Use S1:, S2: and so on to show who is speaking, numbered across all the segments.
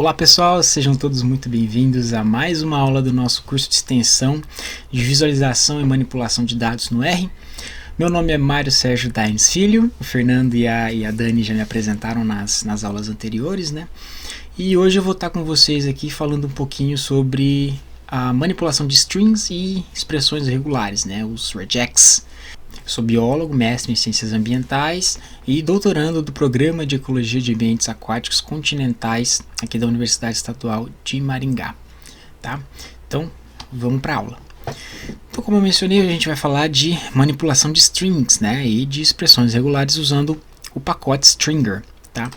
S1: Olá pessoal, sejam todos muito bem-vindos a mais uma aula do nosso curso de extensão de visualização e manipulação de dados no R. Meu nome é Mário Sérgio Daines Filho, o Fernando e a Dani já me apresentaram nas aulas anteriores, né? E hoje eu vou estar com vocês aqui falando um pouquinho sobre a manipulação de strings e expressões regulares, né? Os regex. Sou biólogo, mestre em ciências ambientais e doutorando do Programa de Ecologia de Ambientes Aquáticos Continentais aqui da Universidade Estadual de Maringá, tá? Então, vamos para a aula. Então, como eu mencionei, a gente vai falar de manipulação de strings, né, e de expressões regulares usando o pacote Stringer, tá?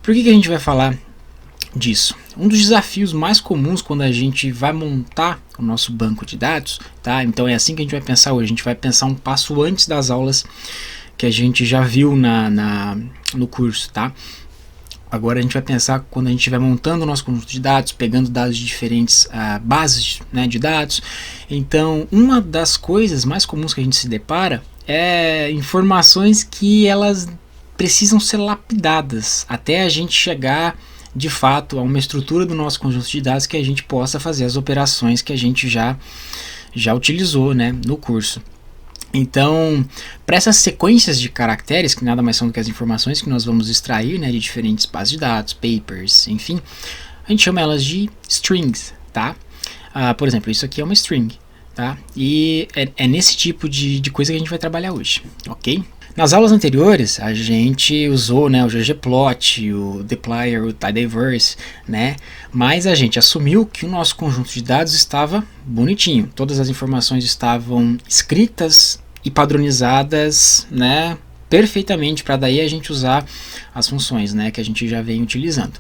S1: Por que a gente vai falar disso? Um dos desafios mais comuns quando a gente vai montar o nosso banco de dados, tá? Então é assim que a gente vai pensar hoje. A gente vai pensar um passo antes das aulas que a gente já viu no curso, tá? Agora a gente vai pensar quando a gente estiver montando o nosso conjunto de dados, pegando dados de diferentes bases, né, de dados. Então, uma das coisas mais comuns que a gente se depara é informações que elas precisam ser lapidadas até a gente chegar de fato a uma estrutura do nosso conjunto de dados que a gente possa fazer as operações que a gente já utilizou, né, no curso. Então, para essas sequências de caracteres, que nada mais são do que as informações que nós vamos extrair, né, de diferentes bases de dados, papers, enfim, a gente chama elas de strings, tá? Por exemplo, isso aqui é uma string, tá? E é nesse tipo de coisa que a gente vai trabalhar hoje, ok? Nas aulas anteriores, a gente usou, né, o ggplot, o dplyr, o tidyverse, né, mas a gente assumiu que o nosso conjunto de dados estava bonitinho. Todas as informações estavam escritas e padronizadas, né, perfeitamente, para daí a gente usar as funções, né, que a gente já vem utilizando.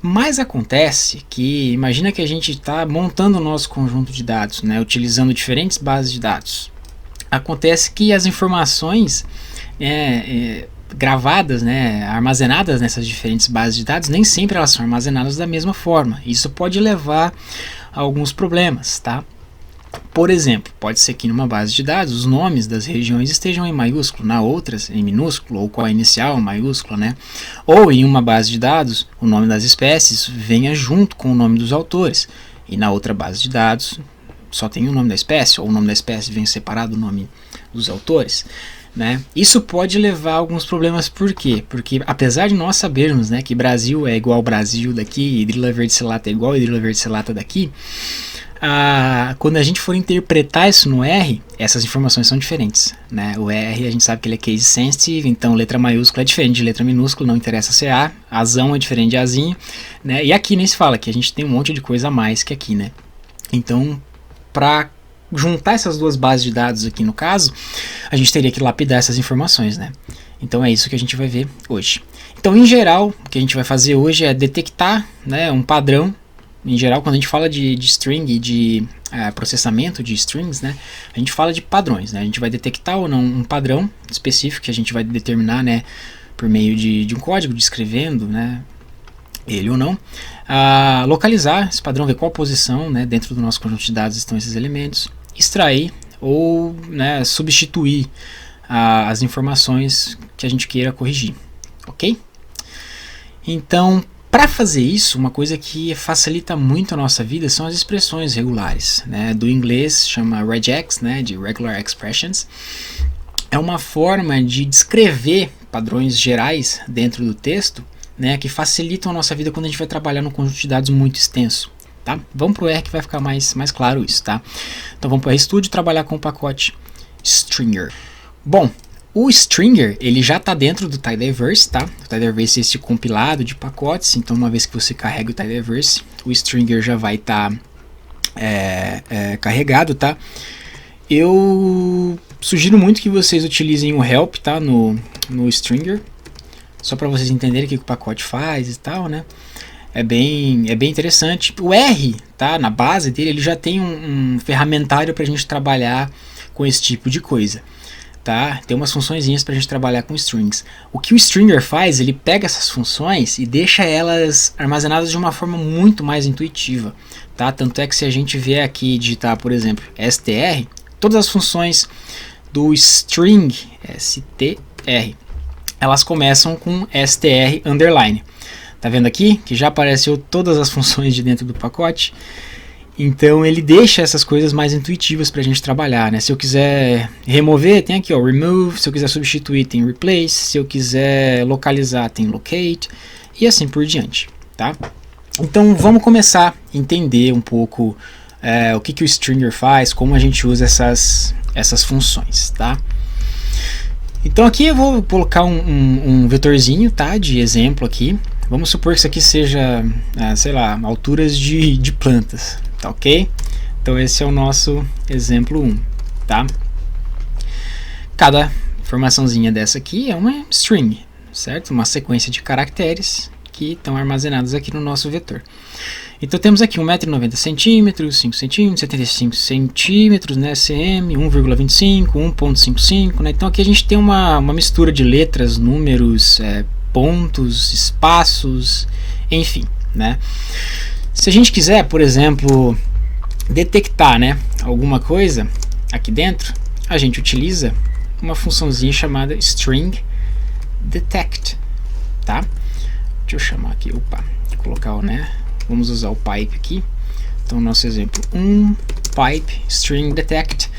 S1: Mas acontece que, imagina que a gente está montando o nosso conjunto de dados, né, utilizando diferentes bases de dados. Acontece que as informações gravadas, né, armazenadas nessas diferentes bases de dados, nem sempre elas são armazenadas da mesma forma. Isso pode levar a alguns problemas, tá? Por exemplo, pode ser que numa base de dados os nomes das regiões estejam em maiúsculo, na outras em minúsculo, ou com a inicial maiúscula, né? Ou em uma base de dados o nome das espécies venha junto com o nome dos autores, e na outra base de dados só tem o nome da espécie, ou o nome da espécie vem separado do nome dos autores, né? Isso pode levar a alguns problemas. Por quê? Porque apesar de nós sabermos, né, que Brasil é igual ao Brasil daqui, hidrila verticillata é igual a hidrila verticillata daqui, quando a gente for interpretar isso no R, essas informações são diferentes, né? O R a gente sabe que ele é case sensitive, então letra maiúscula é diferente de letra minúscula, não interessa ser A, azão é diferente de azinho, né? E aqui nem se fala, que a gente tem um monte de coisa a mais que aqui, né? Então, para juntar essas duas bases de dados aqui no caso, a gente teria que lapidar essas informações, né? Então é isso que a gente vai ver hoje. Então, em geral, o que a gente vai fazer hoje é detectar, né, um padrão. Em geral, quando a gente fala de string e de processamento de strings, né, a gente fala de padrões, né? A gente vai detectar ou não um padrão específico que a gente vai determinar, né, por meio de um código, descrevendo, né, ele ou não, localizar esse padrão, ver qual posição, né, dentro do nosso conjunto de dados estão esses elementos, extrair ou, né, substituir as informações que a gente queira corrigir, ok? Então, para fazer isso, uma coisa que facilita muito a nossa vida são as expressões regulares, né? Do inglês chama regex, né, de regular expressions. É uma forma de descrever padrões gerais dentro do texto, né, que facilitam a nossa vida quando a gente vai trabalhar num conjunto de dados muito extenso, tá? Vamos para o R que vai ficar mais claro isso, tá? Então vamos para o RStudio trabalhar com o pacote Stringer. Bom, o Stringer ele já está dentro do tidyverse, tá? O tidyverse é esse compilado de pacotes, então uma vez que você carrega o tidyverse, o Stringer já vai estar carregado, tá? Eu sugiro muito que vocês utilizem o help, tá? No Stringer, só para vocês entenderem o que o pacote faz e tal, né? É bem interessante. O R, tá? Na base dele, ele já tem um ferramentário para a gente trabalhar com esse tipo de coisa, tá? Tem umas funçõezinhas para a gente trabalhar com strings. O que o Stringer faz, ele pega essas funções e deixa elas armazenadas de uma forma muito mais intuitiva, tá? Tanto é que se a gente vier aqui digitar, por exemplo, str, todas as funções do string, str, elas começam com str underline, Tá vendo aqui que já apareceu todas as funções de dentro do pacote? Então ele deixa essas coisas mais intuitivas para a gente trabalhar, né? Se eu quiser remover, tem aqui, ó, remove. Se eu quiser substituir, tem replace. Se eu quiser localizar, tem locate. E assim por diante, tá? Então vamos começar a entender um pouco o que o stringer faz, como a gente usa essas funções, tá? Então aqui eu vou colocar um vetorzinho, tá? De exemplo aqui. Vamos supor que isso aqui seja, sei lá, alturas de plantas, tá ok? Então esse é o nosso exemplo 1, tá? Cada informaçãozinha dessa aqui é uma string, certo? Uma sequência de caracteres que estão armazenados aqui no nosso vetor. Então temos aqui 1,90 m, 5 cm, 75 cm, né, cm, 1,25, 1,55, né? Então aqui a gente tem uma mistura de letras, números, pontos, espaços, enfim, né? Se a gente quiser, por exemplo, detectar, né, alguma coisa aqui dentro, a gente utiliza uma funçãozinha chamada string detect, tá? Deixa eu chamar aqui, colocar o, né? Vamos usar o pipe aqui. Então nosso exemplo pipe string detect.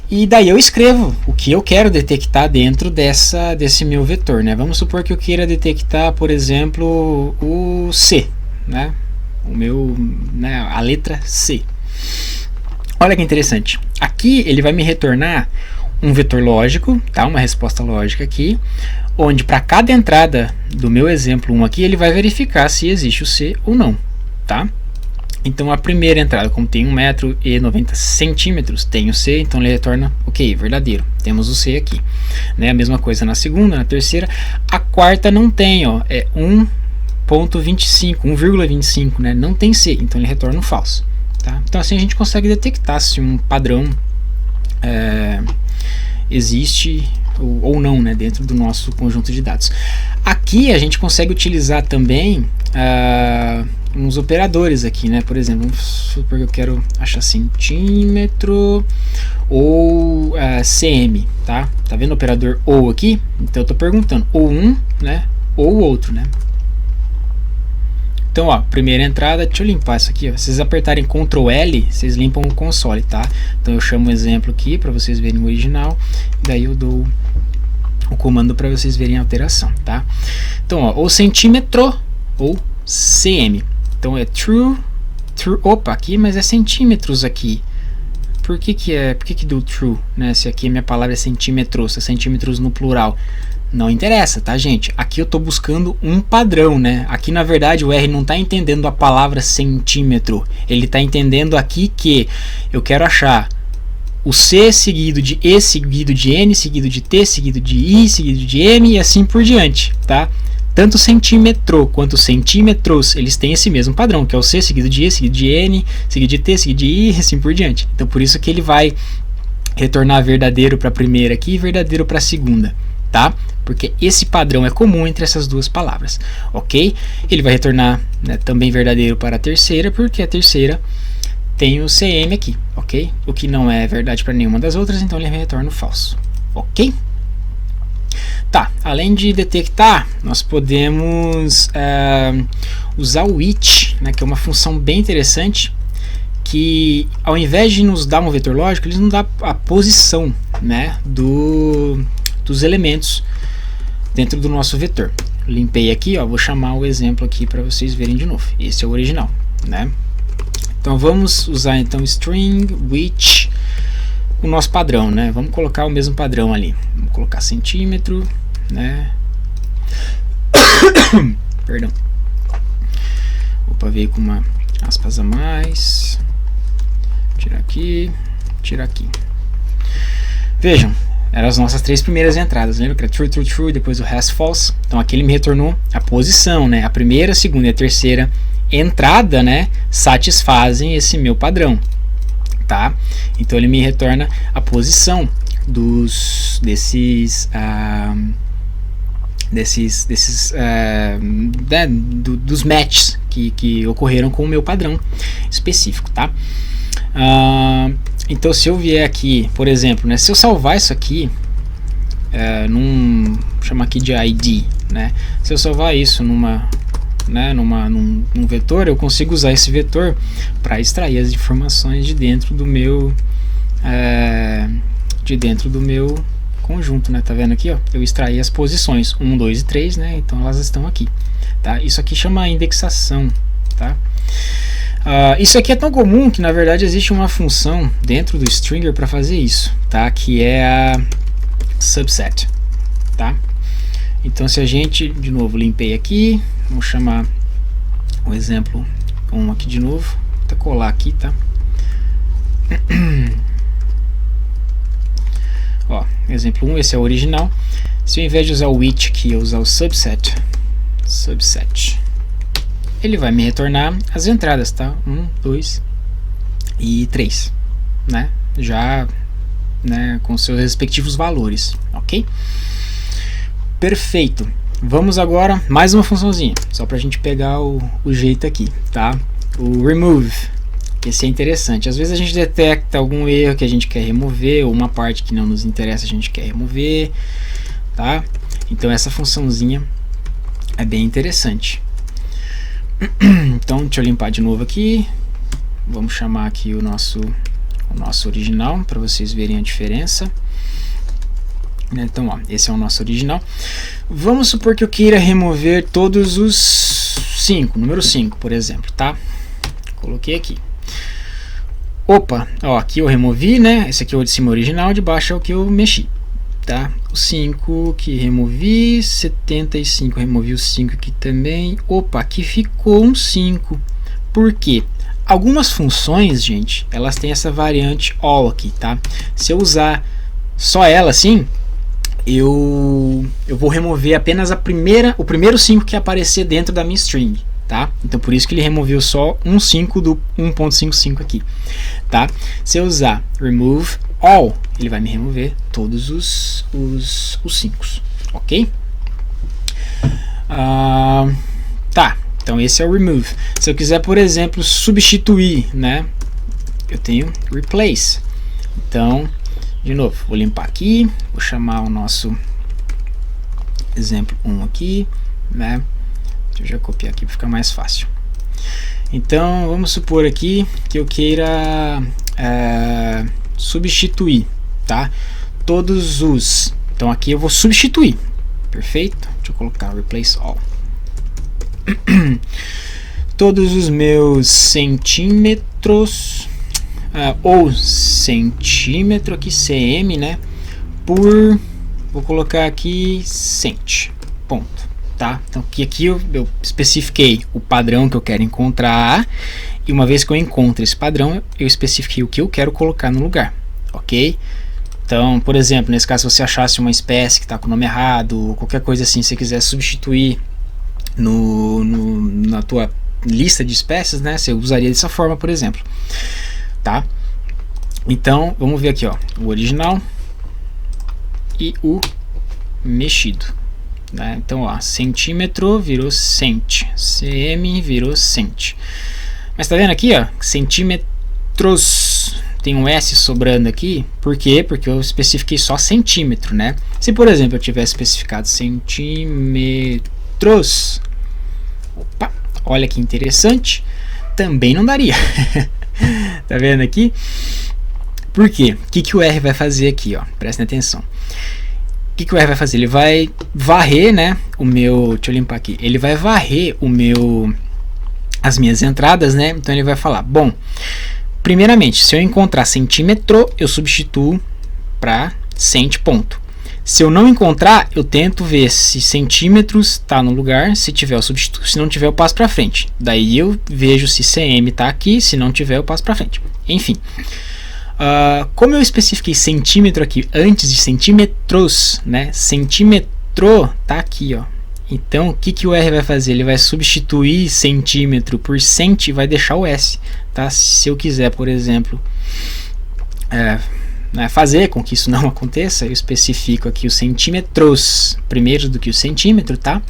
S1: E daí eu escrevo o que eu quero detectar dentro desse meu vetor, né? Vamos supor que eu queira detectar, por exemplo, o C, né? A letra C. Olha que interessante. Aqui ele vai me retornar um vetor lógico, tá? Uma resposta lógica aqui, onde para cada entrada do meu exemplo 1 aqui, ele vai verificar se existe o C ou não, tá? Então a primeira entrada, como tem 1,90 m, tem o C, então ele retorna, ok, verdadeiro, temos o C aqui, né? A mesma coisa na segunda, na terceira. A quarta não tem, ó, é 1,25, né? Não tem C, então ele retorna um falso, tá? Então assim a gente consegue detectar se um padrão existe ou não, né, dentro do nosso conjunto de dados. Aqui a gente consegue utilizar também uns operadores aqui, né? Por exemplo, vamos supor que eu quero achar centímetro ou cm, tá? Tá vendo o operador ou aqui? Então eu tô perguntando ou um, né, ou o outro, né? Então, ó, primeira entrada, deixa eu limpar isso aqui, ó. Se vocês apertarem Ctrl L, vocês limpam o console, tá? Então eu chamo um exemplo aqui para vocês verem o original, daí eu dou o comando para vocês verem a alteração, tá? Então, ó, ou centímetro ou cm. Então é true, opa, aqui, mas é centímetros aqui. Por que deu true, né? Se aqui a minha palavra é centímetros, é centímetros no plural. Não interessa, tá, gente? Aqui eu estou buscando um padrão, né? Aqui, na verdade, o R não está entendendo a palavra centímetro. Ele está entendendo aqui que eu quero achar o C seguido de E, seguido de N, seguido de T, seguido de I, seguido de M e assim por diante, tá? Tanto centímetro quanto centímetros, eles têm esse mesmo padrão, que é o C seguido de E, seguido de N, seguido de T, seguido de I e assim por diante. Então, por isso que ele vai retornar verdadeiro para a primeira aqui e verdadeiro para a segunda, tá? Porque esse padrão é comum entre essas duas palavras, ok? Ele vai retornar, né, também verdadeiro para a terceira, porque a terceira tem o CM aqui, ok? O que não é verdade para nenhuma das outras, então ele retorna o falso, ok? Tá, além de detectar, nós podemos usar o which, né, que é uma função bem interessante, que ao invés de nos dar um vetor lógico, ele nos dá a posição, né, dos elementos dentro do nosso vetor. Limpei aqui, ó, vou chamar o exemplo aqui para vocês verem de novo. Esse é o original, né? Então vamos usar então string which, o nosso padrão, né? Vamos colocar o mesmo padrão ali. Vamos colocar centímetro, né? Perdão. Opa, veio com uma aspas a mais. Tira aqui, tira aqui. Vejam, eram as nossas três primeiras entradas, lembra que era true, true, true, depois o rest false. Então aqui ele me retornou a posição, né? A primeira, a segunda e a terceira entrada, né, satisfazem esse meu padrão, tá? Então ele me retorna a posição dos matches que ocorreram com o meu padrão específico, tá? Então se eu vier aqui, por exemplo, né, se eu salvar isso aqui vou chamar aqui de ID, né? Se eu salvar isso numa né, num vetor, eu consigo usar esse vetor para extrair as informações de dentro do meu conjunto, né? Tá vendo aqui, ó? Eu extraí as posições 1, 2 e 3, né? Então elas estão aqui, tá? Isso aqui chama indexação, tá? Isso aqui é tão comum que na verdade existe uma função dentro do stringer para fazer isso, tá? Que é a subset, tá? Então se a gente, de novo, limpei aqui, vamos chamar o exemplo 1 aqui de novo, vou até colar aqui, tá? Ó, exemplo 1, esse é o original. Se ao invés de usar o which aqui eu usar o subset, ele vai me retornar as entradas, tá? 1, 2 e 3, né? Já, né, com seus respectivos valores, ok? Perfeito. Vamos agora, mais uma funçãozinha, só pra gente pegar o jeito aqui, tá? O remove. Esse é interessante. Às vezes a gente detecta algum erro que a gente quer remover, ou uma parte que não nos interessa a gente quer remover, tá? Então essa funçãozinha é bem interessante. Então deixa eu limpar de novo aqui. Vamos chamar aqui o nosso original para vocês verem a diferença. Então, ó, esse é o nosso original. Vamos supor que eu queira remover todos os 5, número 5, por exemplo, tá? Coloquei aqui. Opa, ó, aqui eu removi, né? Esse aqui é o de cima original, de baixo é o que eu mexi, tá? O 5 que removi, 75 removi o 5 aqui também. Opa, aqui ficou um 5. Por quê? Algumas funções, gente, elas têm essa variante all aqui, tá? Se eu usar só ela assim, eu vou remover apenas o primeiro 5 que aparecer dentro da minha string, tá? Então por isso que ele removeu só um 5 do 1.55 aqui, tá? Se eu usar remove all, ele vai me remover todos os 5, ok? Tá, então esse é o remove. Se eu quiser, por exemplo, substituir, né? Eu tenho replace. Então, de novo, vou limpar aqui, vou chamar o nosso exemplo 1 aqui, né? Deixa eu já copiar aqui para ficar mais fácil. Então, vamos supor aqui que eu queira substituir, tá? Todos os... Então aqui eu vou substituir, perfeito? Deixa eu colocar replace all. Todos os meus centímetros... ou centímetro aqui, cm, né, por, vou colocar aqui cent, ponto, tá? Então aqui eu especifiquei o padrão que eu quero encontrar, e uma vez que eu encontro esse padrão, eu especifiquei o que eu quero colocar no lugar, ok? Então, por exemplo, nesse caso, se você achasse uma espécie que está com o nome errado, ou qualquer coisa assim, se você quiser substituir na tua lista de espécies, né, você usaria dessa forma, por exemplo. Tá? Então, vamos ver aqui, ó, o original e o mexido, né? Então, ó, centímetro virou cent, cm virou cent. Mas tá vendo aqui, ó, centímetros, tem um S sobrando aqui, por quê? Porque eu especifiquei só centímetro, né? Se, por exemplo, eu tivesse especificado centímetros, opa, olha que interessante, também não daria. Tá vendo aqui? Por quê? O que o R vai fazer aqui, ó? Prestem atenção. O que o R vai fazer? Ele vai varrer, né? Deixa eu limpar aqui. Ele vai varrer as minhas entradas, né? Então ele vai falar, bom, primeiramente, se eu encontrar centímetro, eu substituo para cent, ponto. Se eu não encontrar, eu tento ver se centímetros está no lugar, se tiver eu substituo, se não tiver eu passo para frente. Daí eu vejo se cm está aqui, se não tiver eu passo para frente. Enfim, como eu especifiquei centímetro aqui antes de centímetros, né? Centímetro tá aqui, ó. Então o que o R vai fazer? Ele vai substituir centímetro por cent e vai deixar o S, tá? Se eu quiser, por exemplo, fazer com que isso não aconteça, eu especifico aqui os centímetros primeiro do que o centímetro, tá?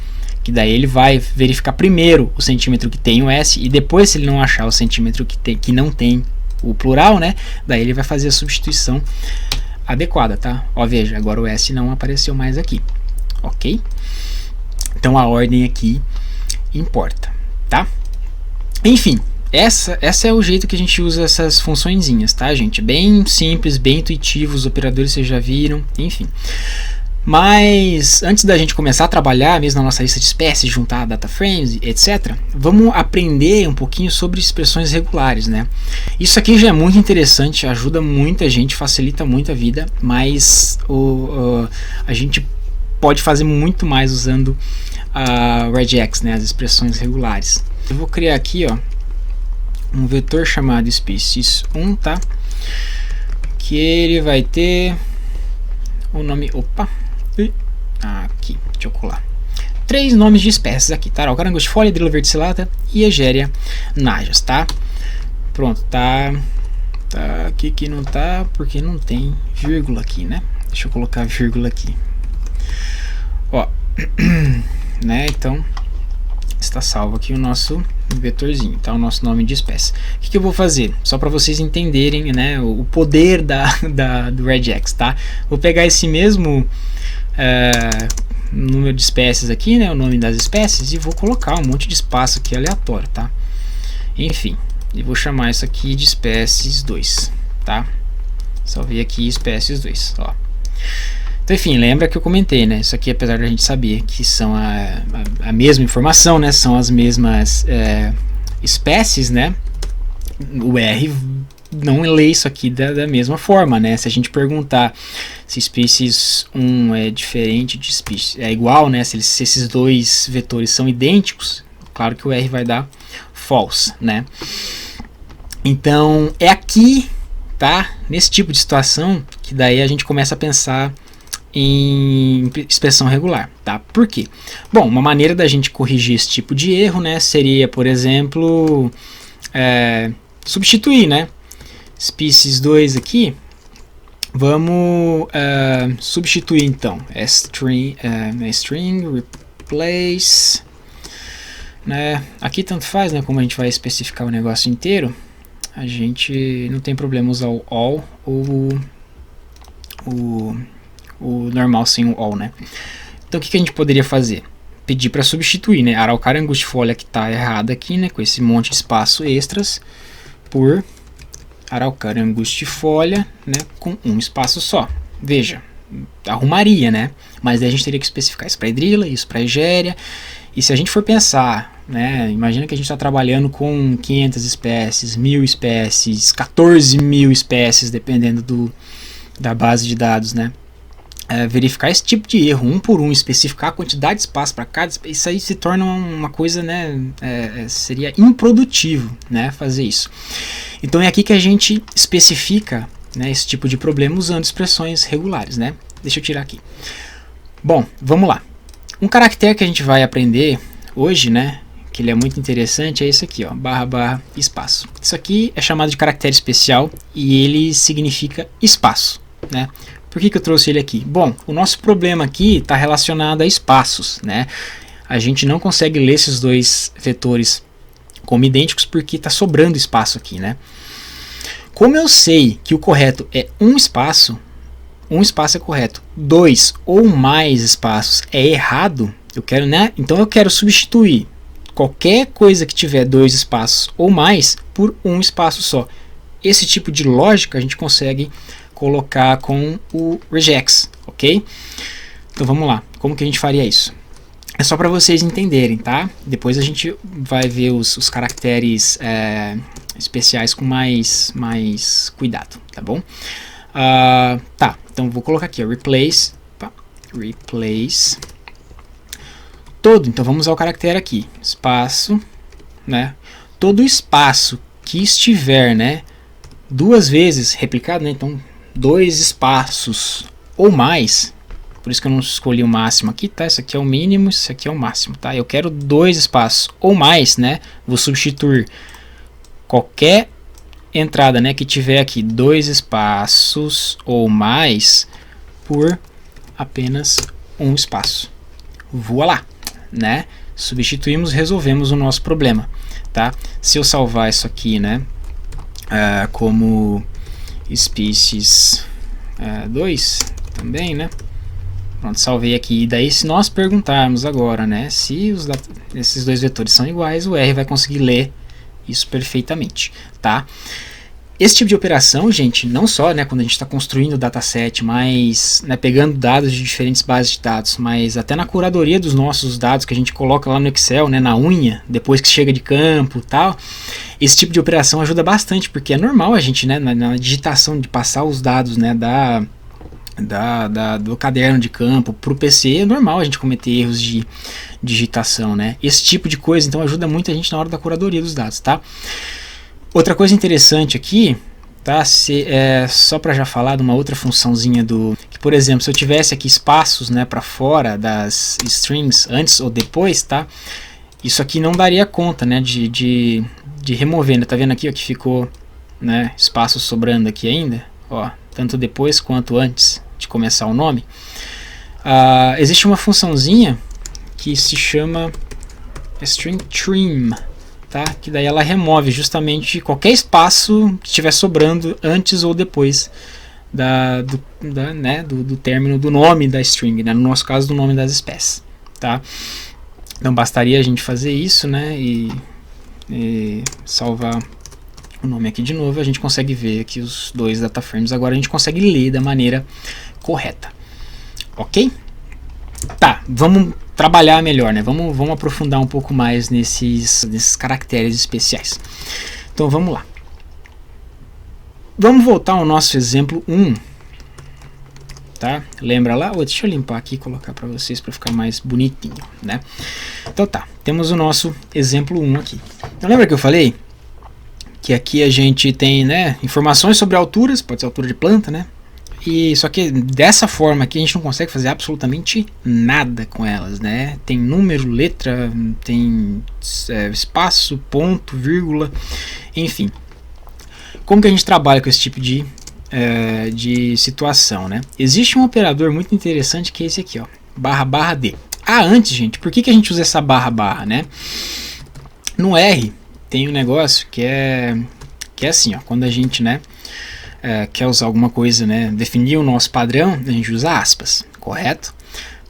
S1: Que daí ele vai verificar primeiro o centímetro que tem o S e depois, se ele não achar o centímetro que não tem o plural, né? Daí ele vai fazer a substituição adequada, tá? Ó, veja, agora o S não apareceu mais aqui, ok? Então a ordem aqui importa, tá? Enfim, essa é o jeito que a gente usa essas funçõezinhas, tá, gente? Bem simples, bem intuitivo, os operadores vocês já viram, enfim. Mas antes da gente começar a trabalhar mesmo na nossa lista de espécies, juntar data frames, etc., vamos aprender um pouquinho sobre expressões regulares, né? Isso aqui já é muito interessante, ajuda muita gente, facilita muito a vida, mas a gente pode fazer muito mais usando a regex, né, as expressões regulares. Eu vou criar aqui, ó, um vetor chamado species1, tá? Que ele vai ter o nome, aqui, deixa eu colar. 3 nomes de espécies aqui, tá? O carangustifolia, Hydrilla verticillata e Egeria najas, tá? Pronto, tá aqui que não tá, porque não tem vírgula aqui, né? Deixa eu colocar vírgula aqui. Ó, né? Então, está salvo aqui o nosso vetorzinho, tá? O nosso nome de espécie. O que eu vou fazer? Só para vocês entenderem, né, o poder do regex, tá? Vou pegar esse mesmo número de espécies aqui, né, o nome das espécies, e vou colocar um monte de espaço aqui aleatório, tá? Enfim, e vou chamar isso aqui de espécies 2, tá? Salvei aqui espécies 2, ó. Então, enfim, lembra que eu comentei, né? Isso aqui, apesar da gente saber que são a mesma informação, né? São as mesmas espécies, né? O R não lê isso aqui da mesma forma, né? Se a gente perguntar se species 1 é diferente de species, é igual, né? Se esses dois vetores são idênticos, claro que o R vai dar false, né? Então, é aqui, tá? Nesse tipo de situação que daí a gente começa a pensar em expressão regular, tá? Por quê? Bom, uma maneira da gente corrigir esse tipo de erro, né, seria, por exemplo, substituir, né? Species 2 aqui, vamos substituir então string replace, né? Aqui tanto faz, né? Como a gente vai especificar o negócio inteiro, a gente não tem problema usar o all ou o normal sem o all, né? Então o que a gente poderia fazer? Pedir para substituir, né? Araucaria angustifolia, que está errada aqui, né? Com esse monte de espaço extras, por Araucaria angustifolia, né? Com um espaço só. Veja, arrumaria, né? Mas aí a gente teria que especificar isso para Hydrilla, isso para Egeria. E se a gente for pensar, né? Imagina que a gente está trabalhando com 500 espécies, 1000 espécies, 14.000 espécies, dependendo da base de dados, né? Verificar esse tipo de erro um por um, especificar a quantidade de espaço para cada, isso aí se torna uma coisa, né, seria improdutivo, né, fazer isso. Então é aqui que a gente especifica, né, esse tipo de problema usando expressões regulares, né. Deixa eu tirar aqui. Bom, vamos lá. Um caractere que a gente vai aprender hoje, né, que ele é muito interessante, é esse aqui, ó, // espaço. Isso aqui é chamado de caractere especial e ele significa espaço, né. Por que eu trouxe ele aqui? Bom, o nosso problema aqui está relacionado a espaços, né? A gente não consegue ler esses dois vetores como idênticos porque está sobrando espaço aqui, né? Como eu sei que o correto é um espaço é correto, 2 ou mais espaços é errado, eu quero, né? Então eu quero substituir qualquer coisa que tiver 2 espaços ou mais por um espaço só. Esse tipo de lógica a gente consegue colocar com o regex, ok? Então vamos lá, como que a gente faria isso? É só para vocês entenderem, tá? Depois a gente vai ver os caracteres especiais com mais cuidado, tá bom? Tá, então vou colocar aqui, ó, replace todo, então vamos usar o caractere aqui, espaço, né? Todo espaço que estiver, né, 2 vezes replicado, né? Então 2 espaços ou mais, por isso que eu não escolhi o máximo aqui, tá? Isso aqui é o mínimo, isso aqui é o máximo, tá? Eu quero 2 espaços ou mais, né? Vou substituir qualquer entrada, né, que tiver aqui 2 espaços ou mais por apenas um espaço. Voilá, né? Substituímos, resolvemos o nosso problema, tá? Se eu salvar isso aqui, né, como species 2 também, né? Pronto, salvei aqui. E daí, se nós perguntarmos agora, né, se esses dois vetores são iguais, o R vai conseguir ler isso perfeitamente, tá? Esse tipo de operação, gente, não só, né, quando a gente está construindo o dataset, mas, né, pegando dados de diferentes bases de dados, mas até na curadoria dos nossos dados que a gente coloca lá no Excel, né, na unha, depois que chega de campo e tal, esse tipo de operação ajuda bastante, porque é normal a gente, né, na digitação de passar os dados, né, do caderno de campo para o PC, é normal a gente cometer erros de digitação, né? Esse tipo de coisa, então, ajuda muito a gente na hora da curadoria dos dados, tá? Outra coisa interessante aqui, tá? Só para já falar de uma outra funçãozinha que, por exemplo, se eu tivesse aqui espaços, né, para fora das strings antes ou depois, tá? Isso aqui não daria conta, né, de remover, né? Tá vendo aqui, ó, que ficou, né, espaço sobrando aqui ainda, ó, tanto depois quanto antes de começar o nome. Existe uma funçãozinha que se chama string trim, tá? Que daí ela remove justamente qualquer espaço que estiver sobrando antes ou depois do término do nome da string, né? No nosso caso, do nome das espécies, tá? Então bastaria a gente fazer isso, né? E salvar o nome aqui de novo. A gente consegue ver aqui os dois dataframes. Agora a gente consegue ler da maneira correta, ok? Tá, vamos trabalhar melhor, né? Vamos aprofundar um pouco mais nesses caracteres especiais. Então vamos lá. Vamos voltar ao nosso exemplo 1. Tá? Lembra lá? Deixa eu limpar aqui e colocar para vocês para ficar mais bonitinho, né? Então tá, temos o nosso exemplo 1 aqui. Então lembra que eu falei que aqui a gente tem, né, informações sobre alturas, pode ser altura de planta, né? E só que dessa forma aqui a gente não consegue fazer absolutamente nada com elas, né? Tem número, letra, tem espaço, ponto, vírgula, enfim. Como que a gente trabalha com esse tipo de situação, né? Existe um operador muito interessante que é esse aqui, ó, barra D. Antes, gente, por que a gente usa essa barra, né? No R tem um negócio que é assim, ó, quando a gente, né, quer usar alguma coisa, né, definir o nosso padrão, a gente usa aspas, correto?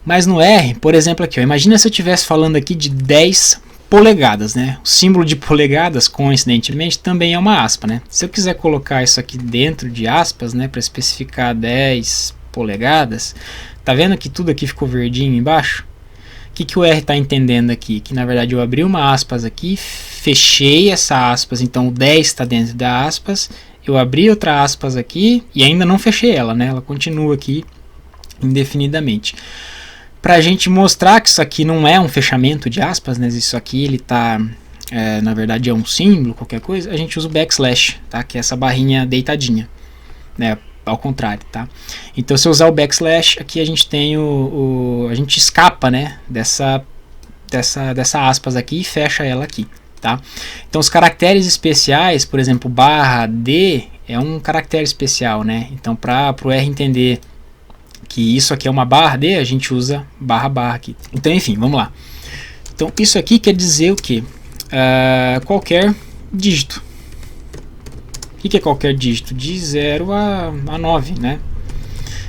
S1: Mas no R, por exemplo, aqui, ó, imagina se eu estivesse falando aqui de 10 polegadas, né? O símbolo de polegadas, coincidentemente, também é uma aspa, né? Se eu quiser colocar isso aqui dentro de aspas, né, para especificar 10 polegadas, tá vendo que tudo aqui ficou verdinho embaixo? O que o R está entendendo aqui? Que na verdade eu abri uma aspas aqui, fechei essa aspas, então o 10 está dentro da aspas, eu abri outra aspas aqui e ainda não fechei ela, né? Ela continua aqui indefinidamente. Para a gente mostrar que isso aqui não é um fechamento de aspas, né? Isso aqui ele tá, na verdade é um símbolo, qualquer coisa, a gente usa o backslash, tá? Que é essa barrinha deitadinha, né? Ao contrário, tá? Então se eu usar o backslash, aqui a gente tem a gente escapa, né, dessa aspas aqui e fecha ela aqui, tá? Então os caracteres especiais, por exemplo, barra D é um caractere especial, né? Então para o R entender que isso aqui é uma barra D, a gente usa barra aqui. Então enfim, vamos lá. Então isso aqui quer dizer o que? Qualquer dígito. O que é qualquer dígito? De 0 a 9, né?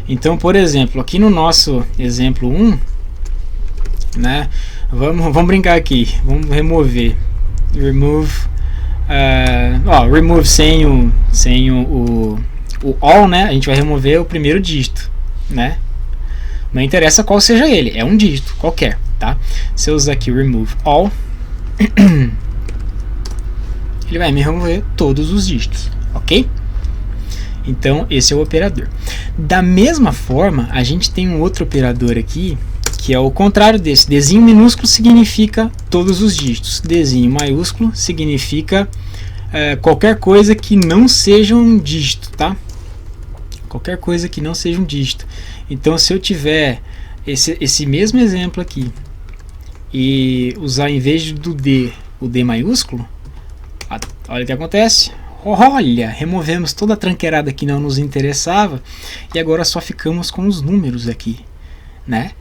S1: Então, por exemplo, aqui no nosso exemplo 1, né? Vamos brincar aqui. Vamos remover. Remove. Remove sem o all, né? A gente vai remover o primeiro dígito, né? Não interessa qual seja ele, é um dígito qualquer, tá? Se eu usar aqui remove all, ele vai me remover todos os dígitos. Ok? Então esse é o operador. Da mesma forma, a gente tem um outro operador aqui que é o contrário desse. Dzinho minúsculo significa todos os dígitos. Dzinho maiúsculo significa qualquer coisa que não seja um dígito, tá? Qualquer coisa que não seja um dígito. Então se eu tiver esse mesmo exemplo aqui e usar em vez do D o D maiúsculo, olha o que acontece. Olha, removemos toda a tranqueirada que não nos interessava e agora só ficamos com os números aqui, né?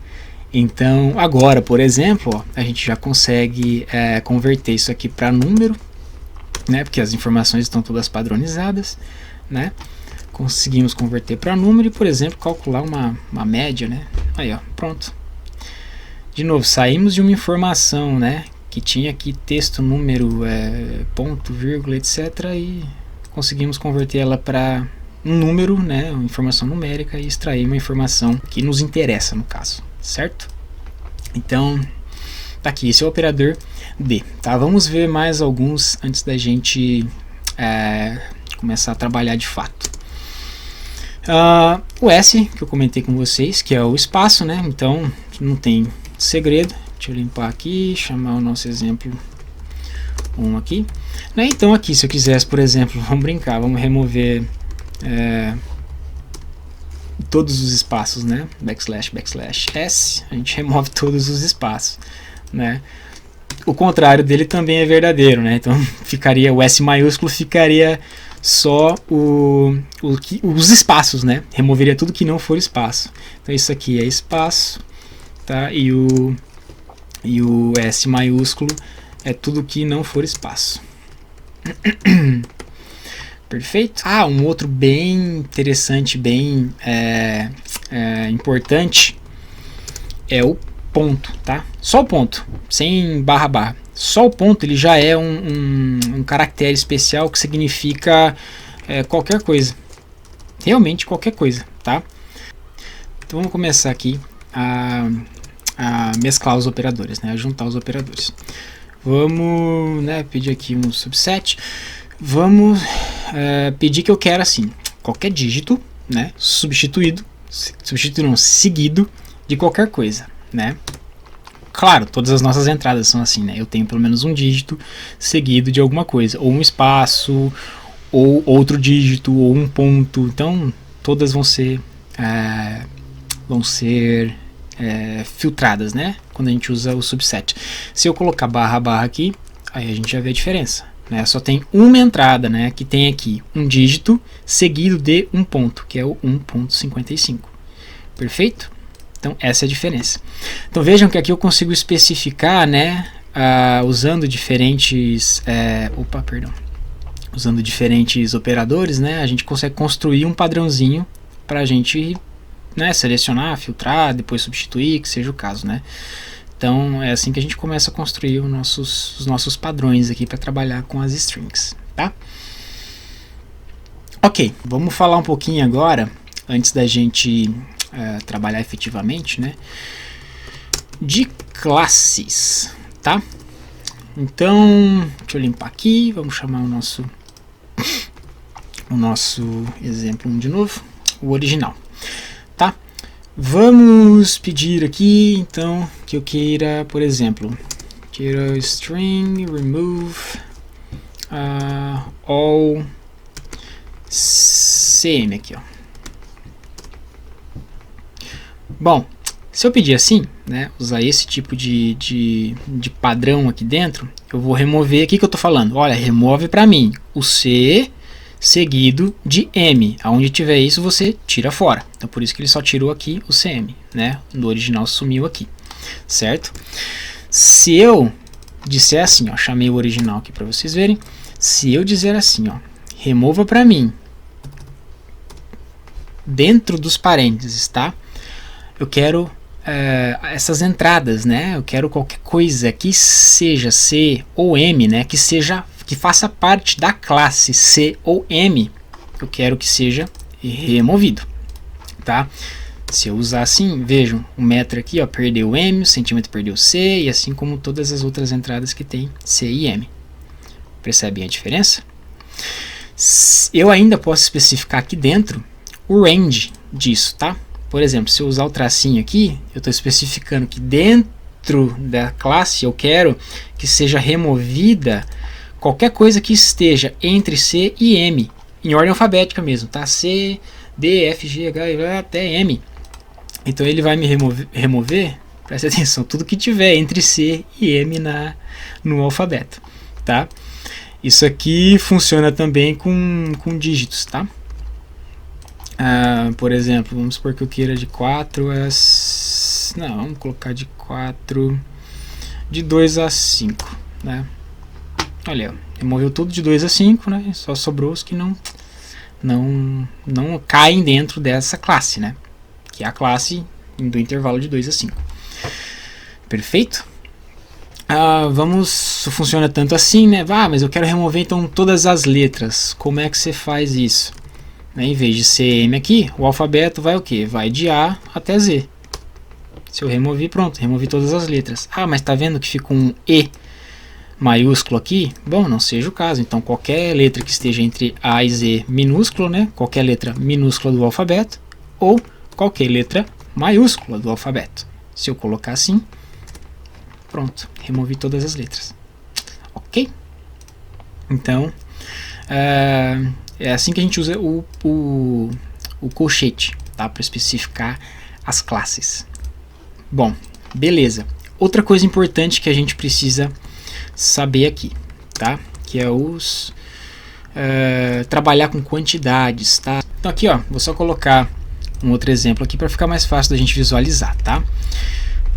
S1: Então agora, por exemplo, ó, a gente já consegue converter isso aqui para número, né? Porque as informações estão todas padronizadas, né? Conseguimos converter para número e, por exemplo, calcular uma média, né? Aí, ó, pronto. De novo, saímos de uma informação, né, que tinha aqui texto, número, ponto, vírgula, etc. E conseguimos converter ela para um número, né, uma informação numérica, e extrair uma informação que nos interessa no caso, certo? Então, tá aqui, esse é o operador D. Tá? Vamos ver mais alguns antes da gente começar a trabalhar de fato. O S, que eu comentei com vocês, que é o espaço, né? Então, não tem segredo. Deixa eu limpar aqui, chamar o nosso exemplo 1 aqui. Né? Então, aqui, se eu quisesse, por exemplo, vamos brincar, vamos remover todos os espaços, né? Backslash, backslash S, a gente remove todos os espaços, né? O contrário dele também é verdadeiro, né? Então, ficaria o S maiúsculo, ficaria só os espaços, né? Removeria tudo que não for espaço. Então isso aqui é espaço, tá? E o S maiúsculo é tudo que não for espaço. Perfeito? Um outro bem interessante, bem importante é o ponto, tá? Só o ponto, sem barra barra. Só o ponto ele já é um caractere especial que significa qualquer coisa. Realmente qualquer coisa, tá? Então vamos começar aqui a mesclar os operadores, né? A juntar os operadores. Vamos, né, pedir aqui um subset. Vamos pedir que eu quero assim, qualquer dígito, né, substituído não, seguido de qualquer coisa, né? Claro, todas as nossas entradas são assim, né? Eu tenho pelo menos um dígito seguido de alguma coisa, ou um espaço, ou outro dígito, ou um ponto. Então, todas vão ser filtradas, né? Quando a gente usa o subset. Se eu colocar barra barra aqui, aí a gente já vê a diferença, né? Só tem uma entrada, né? Que tem aqui um dígito seguido de um ponto, que é o 1.55. Perfeito? Então essa é a diferença. Então vejam que aqui eu consigo especificar, né, usando diferentes usando diferentes operadores, né, a gente consegue construir um padrãozinho para a gente, né, selecionar, filtrar, depois substituir, que seja o caso, né. Então é assim que a gente começa a construir os nossos padrões aqui para trabalhar com as strings, tá? Ok, vamos falar um pouquinho agora, antes da gente trabalhar efetivamente, né, de classes, tá? Então, deixa eu limpar aqui, vamos chamar o nosso exemplo de novo, o original, tá? Vamos pedir aqui, então, que eu queira, por exemplo, string remove all cm aqui, ó. Bom, se eu pedir assim, né, usar esse tipo de padrão aqui dentro, eu vou remover aqui que eu estou falando. Olha, remove para mim o C seguido de M. Aonde tiver isso, você tira fora. Então, por isso que ele só tirou aqui o CM, né? No original sumiu aqui, certo? Se eu disser assim, ó, chamei o original aqui para vocês verem. Se eu dizer assim, ó, remova para mim dentro dos parênteses, tá? Eu quero essas entradas, né? Eu quero qualquer coisa que seja C ou M, né? Que faça parte da classe C ou M. Eu quero que seja removido, tá? Se eu usar assim, vejam, o metro aqui, ó, perdeu o M, o centímetro perdeu o C, e assim como todas as outras entradas que tem C e M. Percebem a diferença? Eu ainda posso especificar aqui dentro o range disso, tá? Por exemplo, se eu usar o tracinho aqui, eu estou especificando que dentro da classe eu quero que seja removida qualquer coisa que esteja entre C e M, em ordem alfabética mesmo, tá? C, D, F, G, H, até M. Então ele vai me remover, presta atenção, tudo que tiver entre C e M no alfabeto, tá? Isso aqui funciona também com dígitos, tá? Por exemplo, vamos supor que eu queira de 4 a... Não, vamos colocar de 4... De 2 a 5, né? Olha, removeu tudo de 2 a 5, né? Só sobrou os que não não caem dentro dessa classe, né? Que é a classe do intervalo de 2 a 5. Perfeito? Isso funciona tanto assim, né? Mas eu quero remover então todas as letras. Como é que você faz isso? Em vez de ser M aqui, o alfabeto vai o quê? Vai de A até Z. Se eu remover, pronto, removi todas as letras. Mas tá vendo que fica um E maiúsculo aqui? Bom, não seja o caso. Então qualquer letra que esteja entre A e Z minúsculo, né? Qualquer letra minúscula do alfabeto, ou qualquer letra maiúscula do alfabeto. Se eu colocar assim, pronto, removi todas as letras. Ok? Então, é assim que a gente usa o colchete, tá? Para especificar as classes. Bom, beleza. Outra coisa importante que a gente precisa saber aqui, tá? Que é trabalhar com quantidades, tá? Então aqui, ó, vou só colocar um outro exemplo aqui para ficar mais fácil da gente visualizar, tá?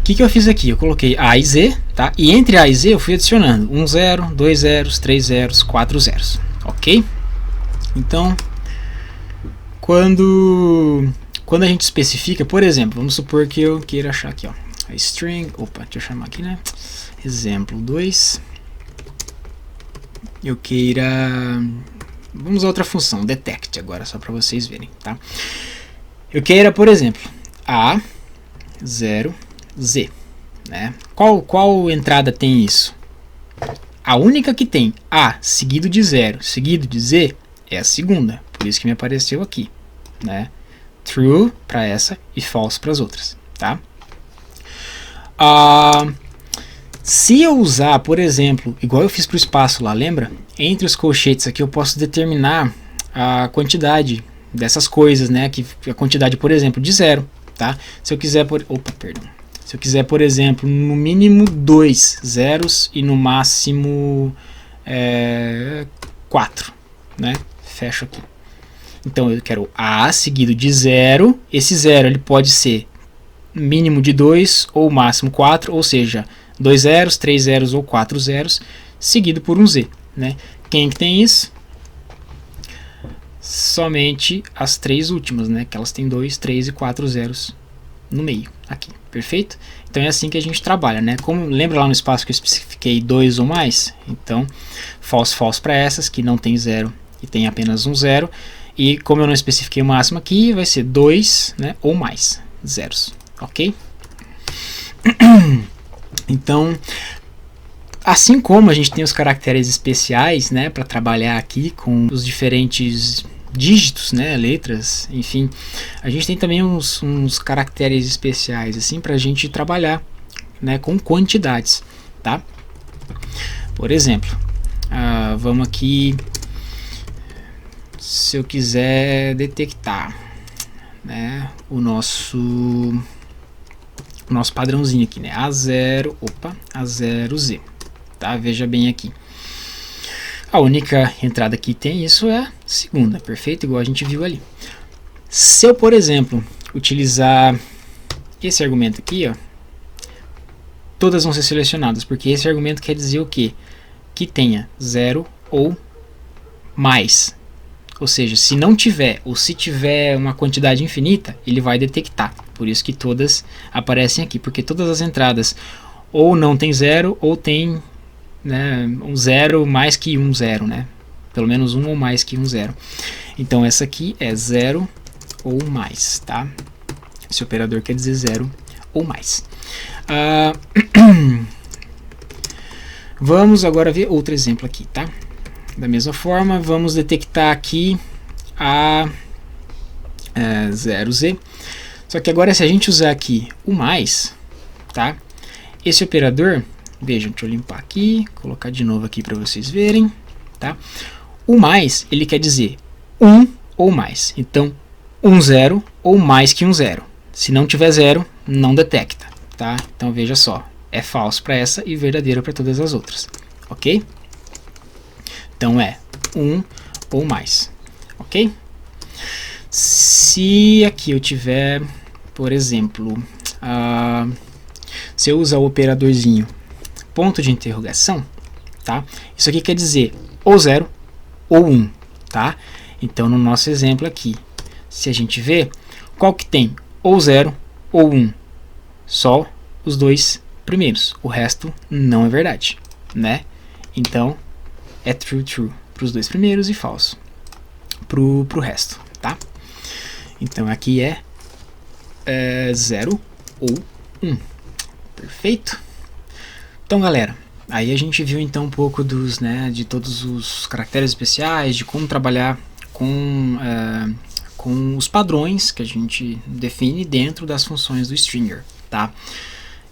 S1: O que eu fiz aqui? Eu coloquei A e Z, tá? E entre A e Z eu fui adicionando 1 0, 2 zeros, 3 zeros, 4 zeros, ok? Então, quando a gente especifica, por exemplo, vamos supor que eu queira achar aqui, ó, a string, deixa eu chamar aqui, né? Exemplo 2. Eu queira, vamos usar outra função, detect agora, só para vocês verem, tá? Eu queira, por exemplo, A, 0, Z, né? Qual entrada tem isso? A única que tem A seguido de 0 seguido de Z é a segunda, por isso que me apareceu aqui, né? True para essa e false para as outras, tá? Se eu usar, por exemplo, igual eu fiz para o espaço lá, lembra? Entre os colchetes aqui eu posso determinar a quantidade dessas coisas, né? A quantidade, por exemplo, de 0, tá? Se eu quiser, se eu quiser, por exemplo, no mínimo 2 zeros e no máximo 4, né? Fecho aqui. Então eu quero A seguido de 0. Esse 0 ele pode ser mínimo de 2 ou máximo 4, ou seja, 2 zeros, 3 zeros ou 4 zeros, seguido por um Z, né? Quem que tem isso? Somente as 3 últimas, né? Que elas têm 2, 3 e 4 zeros no meio, aqui, perfeito? Então é assim que a gente trabalha, né? Como lembra lá no espaço que eu especifiquei 2 ou mais? Então, false, false para essas que não tem 0 e tem apenas um 0. E como eu não especifiquei o máximo aqui, vai ser 2, né, ou mais zeros, ok? Então, assim como a gente tem os caracteres especiais, né, para trabalhar aqui com os diferentes dígitos, né, letras, enfim, a gente tem também uns caracteres especiais assim para a gente trabalhar, né, com quantidades, tá? Por exemplo, vamos aqui, se eu quiser detectar, né, o nosso padrãozinho aqui, né, A0Z, tá? Veja bem aqui. A única entrada que tem isso é a segunda, perfeito? Igual a gente viu ali. Se eu, por exemplo, utilizar esse argumento aqui, ó, todas vão ser selecionadas, porque esse argumento quer dizer o quê? Que tenha 0 ou mais. Ou seja, se não tiver, ou se tiver uma quantidade infinita, ele vai detectar. Por isso que todas aparecem aqui, porque todas as entradas ou não tem 0, ou tem, né, um 0 mais que um 0, né? Pelo menos um ou mais que um 0. Então essa aqui é 0 ou mais, tá? Esse operador quer dizer 0 ou mais. Vamos agora ver outro exemplo aqui, tá? Da mesma forma, vamos detectar aqui a 0Z. Só que agora, se a gente usar aqui o mais, tá? Esse operador, vejam, deixa eu limpar aqui, colocar de novo aqui para vocês verem, tá? O mais, ele quer dizer 1 ou mais. Então, um 0 ou mais que um 0. Se não tiver 0, não detecta, tá? Então, veja só, é falso para essa e verdadeiro para todas as outras, ok? Então é 1 ou mais, ok? Se aqui eu tiver, por exemplo, se eu usar o operadorzinho ponto de interrogação, tá? Isso aqui quer dizer ou 0 ou 1, tá? Então, no nosso exemplo aqui, se a gente ver, qual que tem ou 0 ou 1? Só os dois primeiros, o resto não é verdade, né? Então, é true, true para os dois primeiros e falso pro resto, tá? Então, aqui é 0 ou 1. Perfeito? Então, galera, aí a gente viu então um pouco dos, né, de todos os caracteres especiais, de como trabalhar com os padrões que a gente define dentro das funções do Stringer, tá?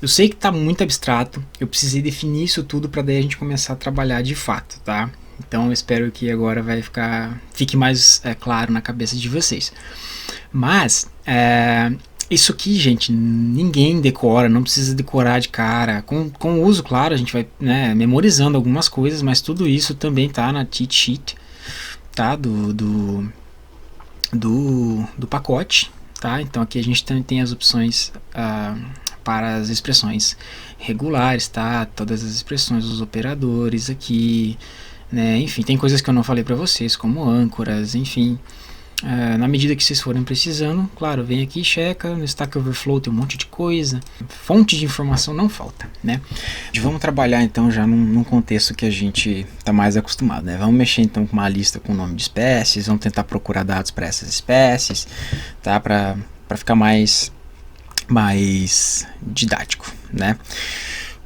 S1: Eu sei que está muito abstrato, eu precisei definir isso tudo para daí a gente começar a trabalhar de fato, tá? Então eu espero que agora fique mais claro na cabeça de vocês. Mas isso aqui, gente, ninguém decora, não precisa decorar de cara. Com o uso, claro, a gente vai, né, memorizando algumas coisas, mas tudo isso também tá na cheat sheet, tá? Do pacote, tá? Então aqui a gente também tem as opções para as expressões regulares, tá? Todas as expressões dos operadores aqui, né? Enfim, tem coisas que eu não falei para vocês, como âncoras, enfim. Na medida que vocês forem precisando, claro, vem aqui e checa. No Stack Overflow tem um monte de coisa, fonte de informação não falta, né? Vamos trabalhar então já num contexto que a gente está mais acostumado, né? Vamos mexer então com uma lista com o nome de espécies, vamos tentar procurar dados para essas espécies, tá? Para ficar mais didático, né?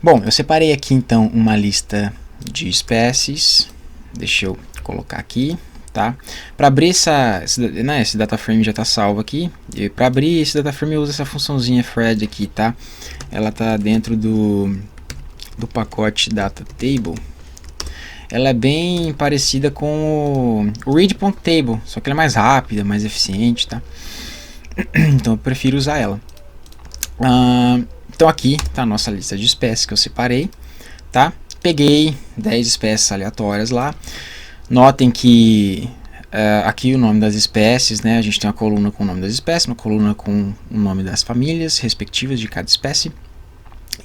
S1: Bom, eu separei aqui então uma lista de espécies, deixa eu colocar aqui. Tá? Para abrir esse data frame já está salvo aqui. E para abrir esse data frame eu uso essa funçãozinha thread aqui, tá? Ela está dentro do pacote data table. Ela é bem parecida com o read.table, só que ela é mais rápida, mais eficiente, tá? Então eu prefiro usar ela. Então aqui está a nossa lista de espécies que eu separei, tá? Peguei 10 espécies aleatórias lá. Notem que aqui o nome das espécies, né? A gente tem uma coluna com o nome das espécies, uma coluna com o nome das famílias respectivas de cada espécie.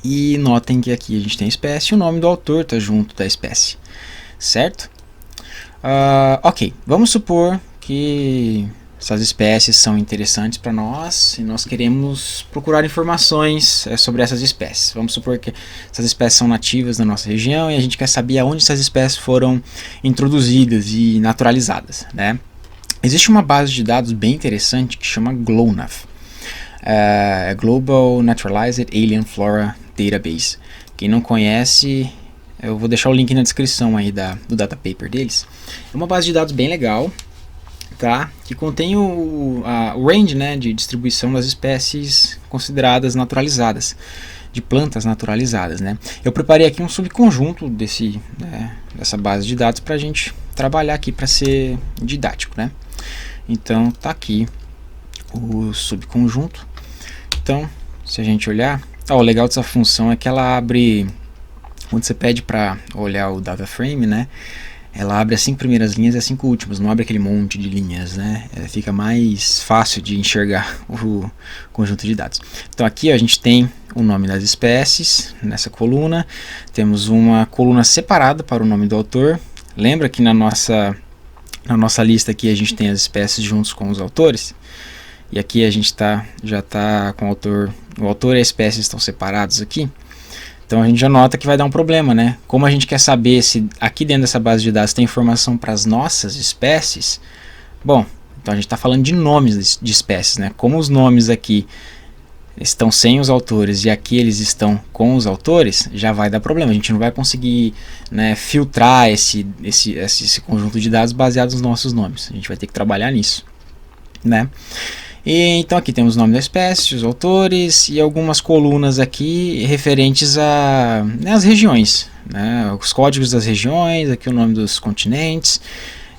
S1: E notem que aqui a gente tem a espécie e o nome do autor está junto da espécie, certo? Ok, vamos supor que essas espécies são interessantes para nós e nós queremos procurar informações sobre essas espécies. Vamos supor que essas espécies são nativas da nossa região e a gente quer saber aonde essas espécies foram introduzidas e naturalizadas, né? Existe uma base de dados bem interessante que chama GLONASS, Global Naturalized Alien Flora Database. Quem não conhece, eu vou deixar o link na descrição aí do data paper deles. É uma base de dados bem legal, tá? Que contém o range, né, de distribuição das espécies consideradas naturalizadas, de plantas naturalizadas, né? Eu preparei aqui um subconjunto dessa base de dados para a gente trabalhar aqui para ser didático, né? Então tá aqui o subconjunto. Então, se a gente olhar, o legal dessa função é que ela abre, quando você pede para olhar o data frame, né? Ela abre as 5 primeiras linhas e as 5 últimas, não abre aquele monte de linhas, né? Fica mais fácil de enxergar o conjunto de dados. Então aqui a gente tem o nome das espécies nessa coluna, temos uma coluna separada para o nome do autor. Lembra que na nossa lista aqui a gente tem as espécies juntos com os autores? E aqui a gente já está com o autor e a espécie estão separados aqui. Então a gente já nota que vai dar um problema, né? Como a gente quer saber se aqui dentro dessa base de dados tem informação para as nossas espécies, bom, então a gente está falando de nomes de espécies, né? Como os nomes aqui estão sem os autores e aqui eles estão com os autores, já vai dar problema. A gente não vai conseguir, né, filtrar esse conjunto de dados baseados nos nossos nomes. A gente vai ter que trabalhar nisso, né? E então aqui temos o nome da espécie, os autores e algumas colunas aqui referentes às regiões, né, os códigos das regiões, aqui o nome dos continentes,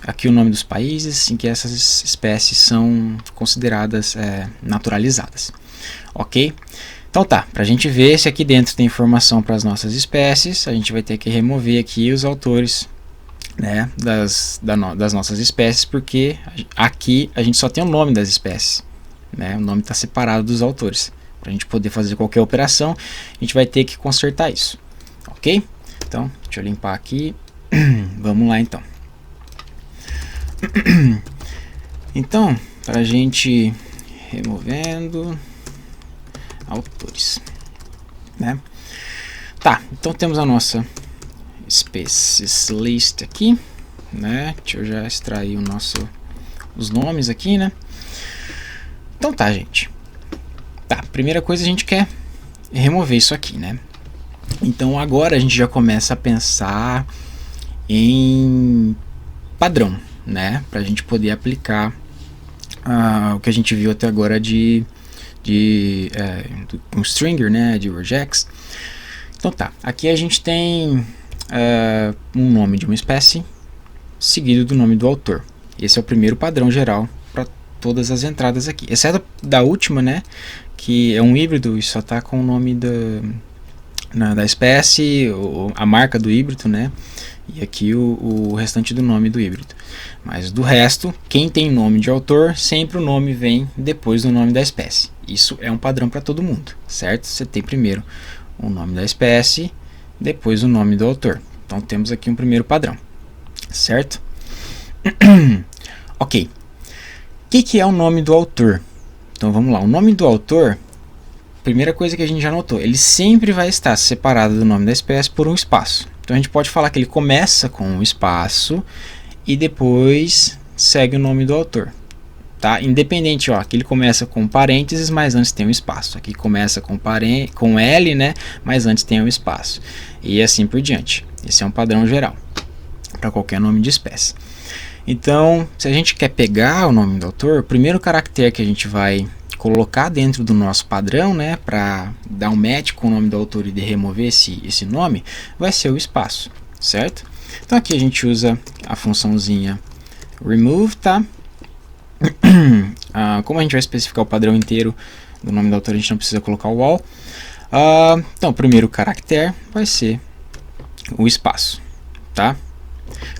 S1: aqui o nome dos países em que essas espécies são consideradas naturalizadas. Ok? Então tá, para a gente ver se aqui dentro tem informação para as nossas espécies, a gente vai ter que remover aqui os autores, né, das nossas espécies, porque aqui a gente só tem o nome das espécies, né, o nome está separado dos autores. Para a gente poder fazer qualquer operação, a gente vai ter que consertar isso, ok? Então, deixa eu limpar aqui. Vamos lá então. Então, para a gente removendo autores, né? Tá, então temos a nossa species list aqui, né? Deixa eu já extrair os nomes aqui, né? Então tá, gente. Tá, primeira coisa a gente quer remover isso aqui, né? Então agora a gente já começa a pensar em padrão, né? Pra gente poder aplicar o que a gente viu até agora um stringer, né? De regex. Então tá, aqui a gente tem um nome de uma espécie seguido do nome do autor. Esse é o primeiro padrão geral para todas as entradas aqui, exceto da última, né, que é um híbrido e só está com o nome da espécie, a marca do híbrido, né, e aqui o restante do nome do híbrido. Mas do resto, quem tem nome de autor, sempre o nome vem depois do nome da espécie. Isso é um padrão para todo mundo, certo? Você tem primeiro o nome da espécie, depois o nome do autor. Então temos aqui um primeiro padrão, certo? Ok. O que é o nome do autor? Então vamos lá. O nome do autor, primeira coisa que a gente já notou, ele sempre vai estar separado do nome da espécie por um espaço. Então a gente pode falar que ele começa com um espaço e depois segue o nome do autor. Tá? Independente, ó, aqui ele começa com parênteses, mas antes tem um espaço. Aqui começa com L, né, mas antes tem um espaço. E assim por diante. Esse é um padrão geral para qualquer nome de espécie. Então, se a gente quer pegar o nome do autor, o primeiro caractere que a gente vai colocar dentro do nosso padrão, né, para dar um match com o nome do autor e de remover esse nome, vai ser o espaço, certo? Então aqui a gente usa a funçãozinha remove, tá? Como a gente vai especificar o padrão inteiro do nome do autor, a gente não precisa colocar o all. Então, o primeiro caractere vai ser o espaço, tá?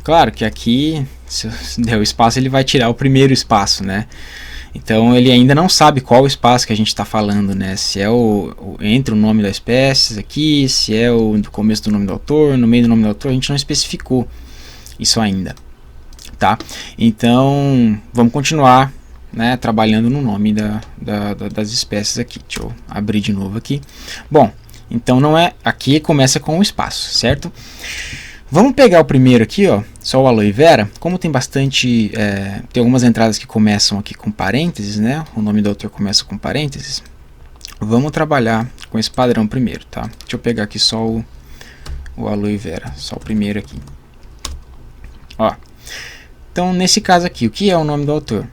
S1: Claro que aqui, se der o espaço, ele vai tirar o primeiro espaço, né? Então, ele ainda não sabe qual espaço que a gente está falando, né? Se é entre o nome da espécie aqui, se é o do começo do nome do autor, no meio do nome do autor, a gente não especificou isso ainda. Tá? Então vamos continuar, né, trabalhando no nome das espécies aqui. Deixa eu abrir de novo aqui. Bom, então não é aqui, começa com o espaço, certo? Vamos pegar o primeiro aqui, ó, só o aloe vera. Como tem bastante, tem algumas entradas que começam aqui com parênteses, né? O nome do autor começa com parênteses. Vamos trabalhar com esse padrão primeiro, tá? Deixa eu pegar aqui só o aloe vera, só o primeiro aqui. Ó. Então, nesse caso aqui, o que é o nome do autor?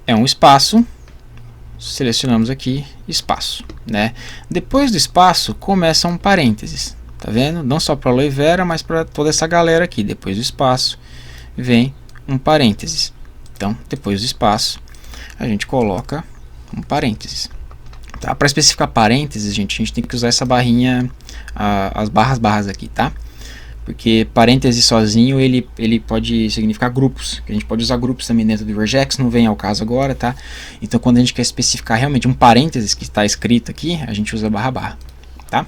S1: É um espaço, selecionamos aqui, espaço, né? Depois do espaço, começa um parênteses, tá vendo? Não só para aloe vera, mas para toda essa galera aqui. Depois do espaço, vem um parênteses. Então, depois do espaço, a gente coloca um parênteses. Tá? Para especificar parênteses, a gente tem que usar essa barrinha, as barras aqui, tá? Porque parêntese sozinho ele pode significar grupos. A gente pode usar grupos também dentro do regex, não vem ao caso agora, tá? Então quando a gente quer especificar realmente um parênteses que está escrito aqui, a gente usa barra, tá?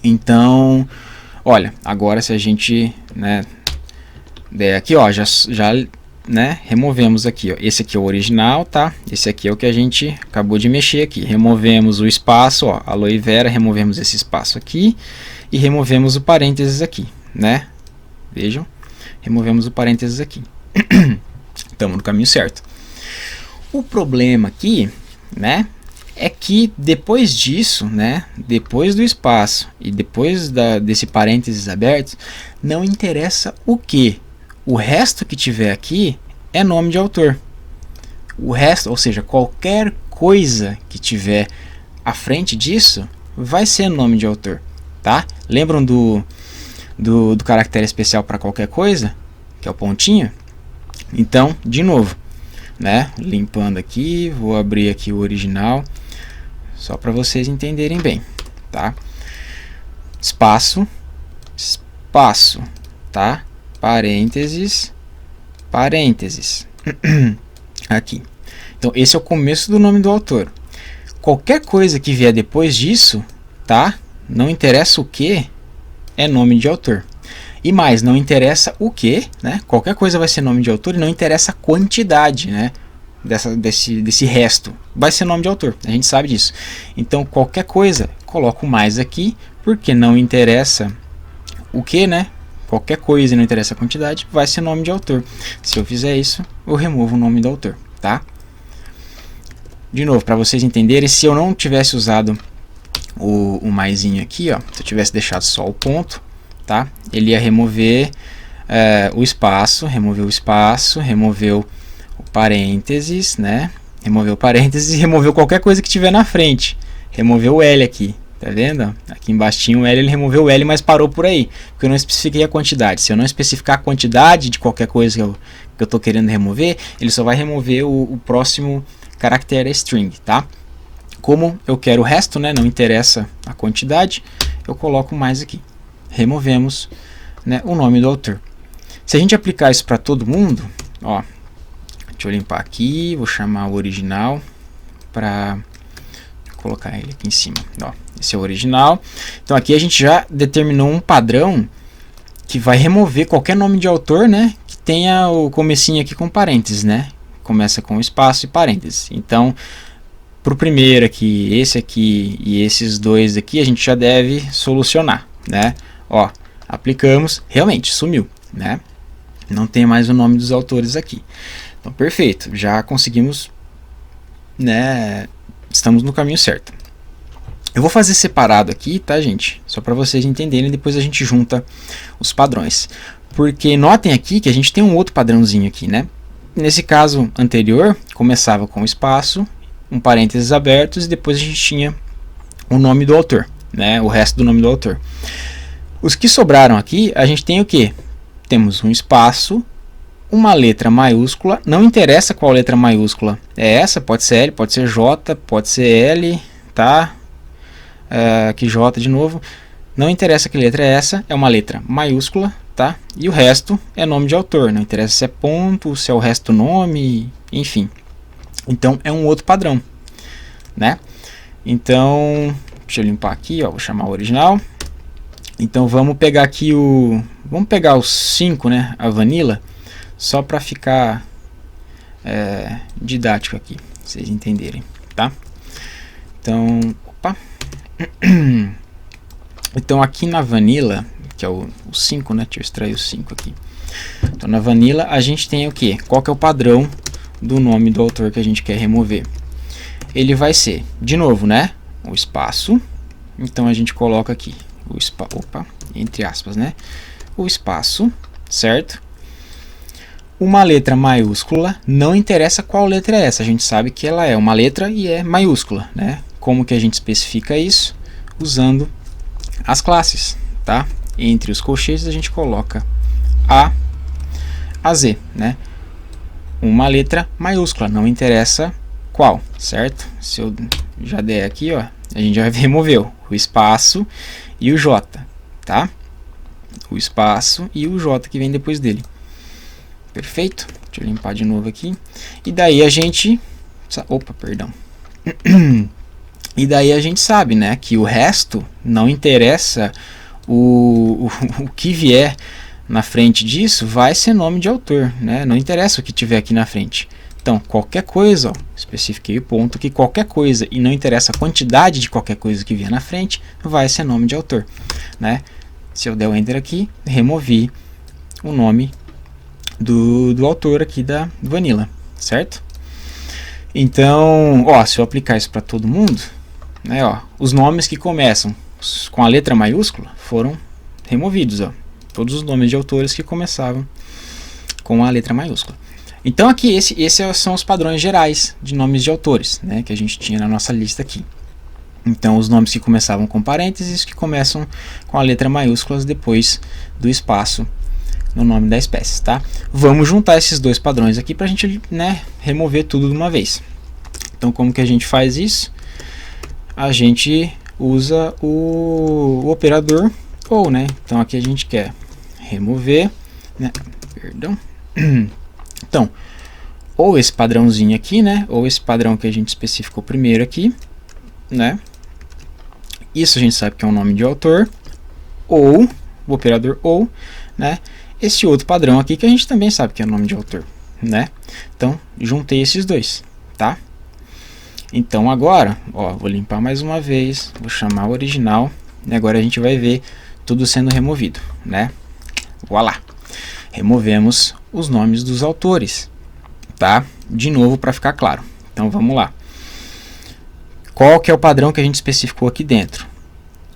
S1: Então, olha, agora se a gente, né, der aqui, ó, já né, removemos aqui, ó. Esse aqui é o original, tá? Esse aqui é o que a gente acabou de mexer aqui. Removemos o espaço, ó, aloe vera, removemos esse espaço aqui e removemos o parênteses aqui, né? Vejam, removemos o parênteses aqui. Estamos no caminho certo. O problema aqui, né, é que depois disso, né, depois do espaço e depois desse parênteses aberto, não interessa o que. O resto que tiver aqui é nome de autor. O resto, ou seja, qualquer coisa que tiver à frente disso vai ser nome de autor, tá? Lembram do caractere especial para qualquer coisa, que é o pontinho? Então, de novo, né? Limpando aqui, vou abrir aqui o original, só para vocês entenderem bem, tá? Espaço, espaço, tá? Parênteses, parênteses. Aqui. Então, esse é o começo do nome do autor. Qualquer coisa que vier depois disso, tá? Não interessa o que, é nome de autor. E mais, não interessa o que, né? Qualquer coisa vai ser nome de autor e não interessa a quantidade, né? desse resto vai ser nome de autor, a gente sabe disso. Então qualquer coisa, coloco mais aqui, porque não interessa o que, né? Qualquer coisa e não interessa a quantidade, vai ser nome de autor. Se eu fizer isso, eu removo o nome do autor, tá? De novo, para vocês entenderem, se eu não tivesse usado o maisinho aqui, ó, se eu tivesse deixado só o ponto, tá? Ele ia remover o espaço, removeu o parênteses, né? Removeu o parênteses e removeu qualquer coisa que tiver na frente. Removeu o L aqui, tá vendo? Aqui embaixo tinha o L, ele removeu o L, mas parou por aí, porque eu não especifiquei a quantidade. Se eu não especificar a quantidade de qualquer coisa que eu estou querendo remover, ele só vai remover o próximo caractere string, tá? Como eu quero o resto, né? Não interessa a quantidade, eu coloco mais aqui. Removemos, né, o nome do autor. Se a gente aplicar isso para todo mundo, ó, deixa eu limpar aqui, vou chamar o original para colocar ele aqui em cima. Ó, esse é o original. Então aqui a gente já determinou um padrão que vai remover qualquer nome de autor, né, que tenha o comecinho aqui com parênteses, né? Começa com espaço e parênteses. Então, para o primeiro aqui, esse aqui e esses dois aqui, a gente já deve solucionar, né? Ó, aplicamos, realmente sumiu, né? Não tem mais o nome dos autores aqui. Então, perfeito, já conseguimos, né? Estamos no caminho certo. Eu vou fazer separado aqui, tá, gente? Só para vocês entenderem, depois a gente junta os padrões. Porque notem aqui que a gente tem um outro padrãozinho aqui, né? Nesse caso anterior, começava com espaço, um parênteses abertos, e depois a gente tinha o nome do autor, né? O resto do nome do autor. Os que sobraram aqui, a gente tem o quê? Temos um espaço, uma letra maiúscula, não interessa qual letra maiúscula é essa, pode ser L, pode ser J, pode ser L, tá? Aqui J de novo, não interessa que letra é essa, é uma letra maiúscula, tá? E o resto é nome de autor, não interessa se é ponto, se é o resto do nome, enfim. Então é um outro padrão, né? Então, deixa eu limpar aqui, ó, vou chamar o original. Então vamos pegar aqui vamos pegar os 5, né, a Vanilla, só para ficar didático aqui, pra vocês entenderem, tá? Então, opa. Então aqui na Vanilla, que é o 5, né? Deixa eu extrair o 5 aqui. Então na Vanilla a gente tem o que? Qual que é o padrão do nome do autor que a gente quer remover? Ele vai ser, de novo, né? O espaço. Então a gente coloca aqui o espaço, entre aspas, né? O espaço, certo? Uma letra maiúscula, não interessa qual letra é essa, a gente sabe que ela é uma letra e é maiúscula, né? Como que a gente especifica isso? Usando as classes, tá? Entre os colchetes a gente coloca a Z, né? Uma letra maiúscula, não interessa qual, certo? Se eu já der aqui, ó, a gente já removeu o espaço e o J, tá? O espaço e o J que vem depois dele. Perfeito? Deixa eu limpar de novo aqui. E daí a gente... Opa, perdão. E daí a gente sabe, né, que o resto não interessa o que vier na frente disso, vai ser nome de autor, né? Não interessa o que tiver aqui na frente. Então, qualquer coisa, ó, especifiquei o ponto que qualquer coisa, e não interessa a quantidade de qualquer coisa que vier na frente, vai ser nome de autor, né? Se eu der o Enter aqui, removi o nome do autor aqui da Vanilla, certo? Então, ó, se eu aplicar isso para todo mundo, né, ó, os nomes que começam com a letra maiúscula foram removidos, ó, todos os nomes de autores que começavam com a letra maiúscula. Então aqui esses são os padrões gerais de nomes de autores, né, que a gente tinha na nossa lista aqui. Então os nomes que começavam com parênteses, que começam com a letra maiúscula depois do espaço no nome da espécie, tá? Vamos juntar esses dois padrões aqui para a gente, né, remover tudo de uma vez. Então como que a gente faz isso? A gente usa o operador ou, né? Então aqui a gente quer remover, né? Perdão. Então, ou esse padrãozinho aqui, né? Ou esse padrão que a gente especificou primeiro aqui, né? Isso a gente sabe que é um nome de autor, ou o operador ou, né? Esse outro padrão aqui que a gente também sabe que é o nome de autor, né? Então, juntei esses dois, tá? Então agora, ó, vou limpar mais uma vez, vou chamar o original, e agora a gente vai ver tudo sendo removido, né? Voilá! Removemos os nomes dos autores, tá? De novo para ficar claro. Então vamos lá. Qual que é o padrão que a gente especificou aqui dentro?